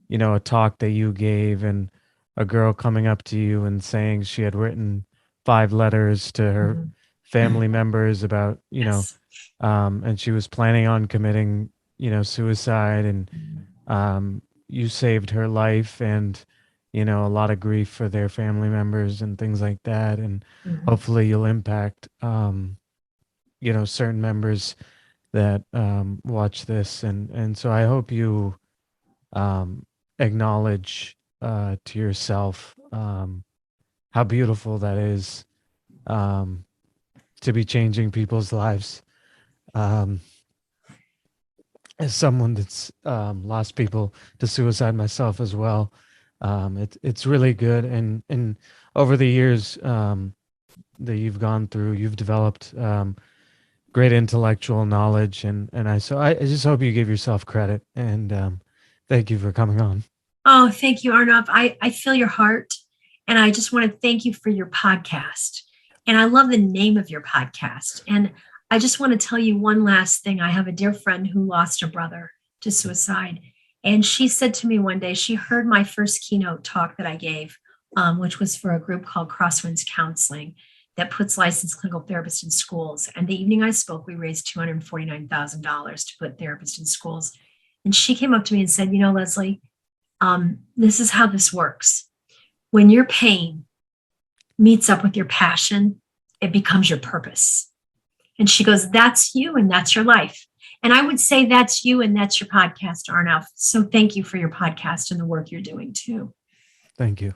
a talk that you gave and a girl coming up to you and saying she had written 5 letters to her Mhm. family members about, Yes. and she was planning on committing, suicide, and you saved her life, and a lot of grief for their family members and things like that, and Mhm. hopefully you'll impact certain members that watch this, and so I hope you um acknowledge to yourself how beautiful that is, um to be changing people's lives. um as someone that's lost people to suicide myself as well, it's really good, and over the years that you've gone through, you've developed great intellectual knowledge, and I just hope you give yourself credit, and thank you for coming on. Oh, thank you, Arnav. I feel your heart. And I just want to thank you for your podcast. And I love the name of your podcast. And I just want to tell you one last thing. I have a dear friend who lost a brother to suicide. And she said to me one day, she heard my first keynote talk that I gave, which was for a group called Crosswinds Counseling that puts licensed clinical therapists in schools. And the evening I spoke, we raised $249,000 to put therapists in schools. And she came up to me and said, Leslie, this is how this works. When your pain meets up with your passion, it becomes your purpose. And she goes, that's you and that's your life. And I would say that's you and that's your podcast, Arnav. So thank you for your podcast and the work you're doing too. Thank you.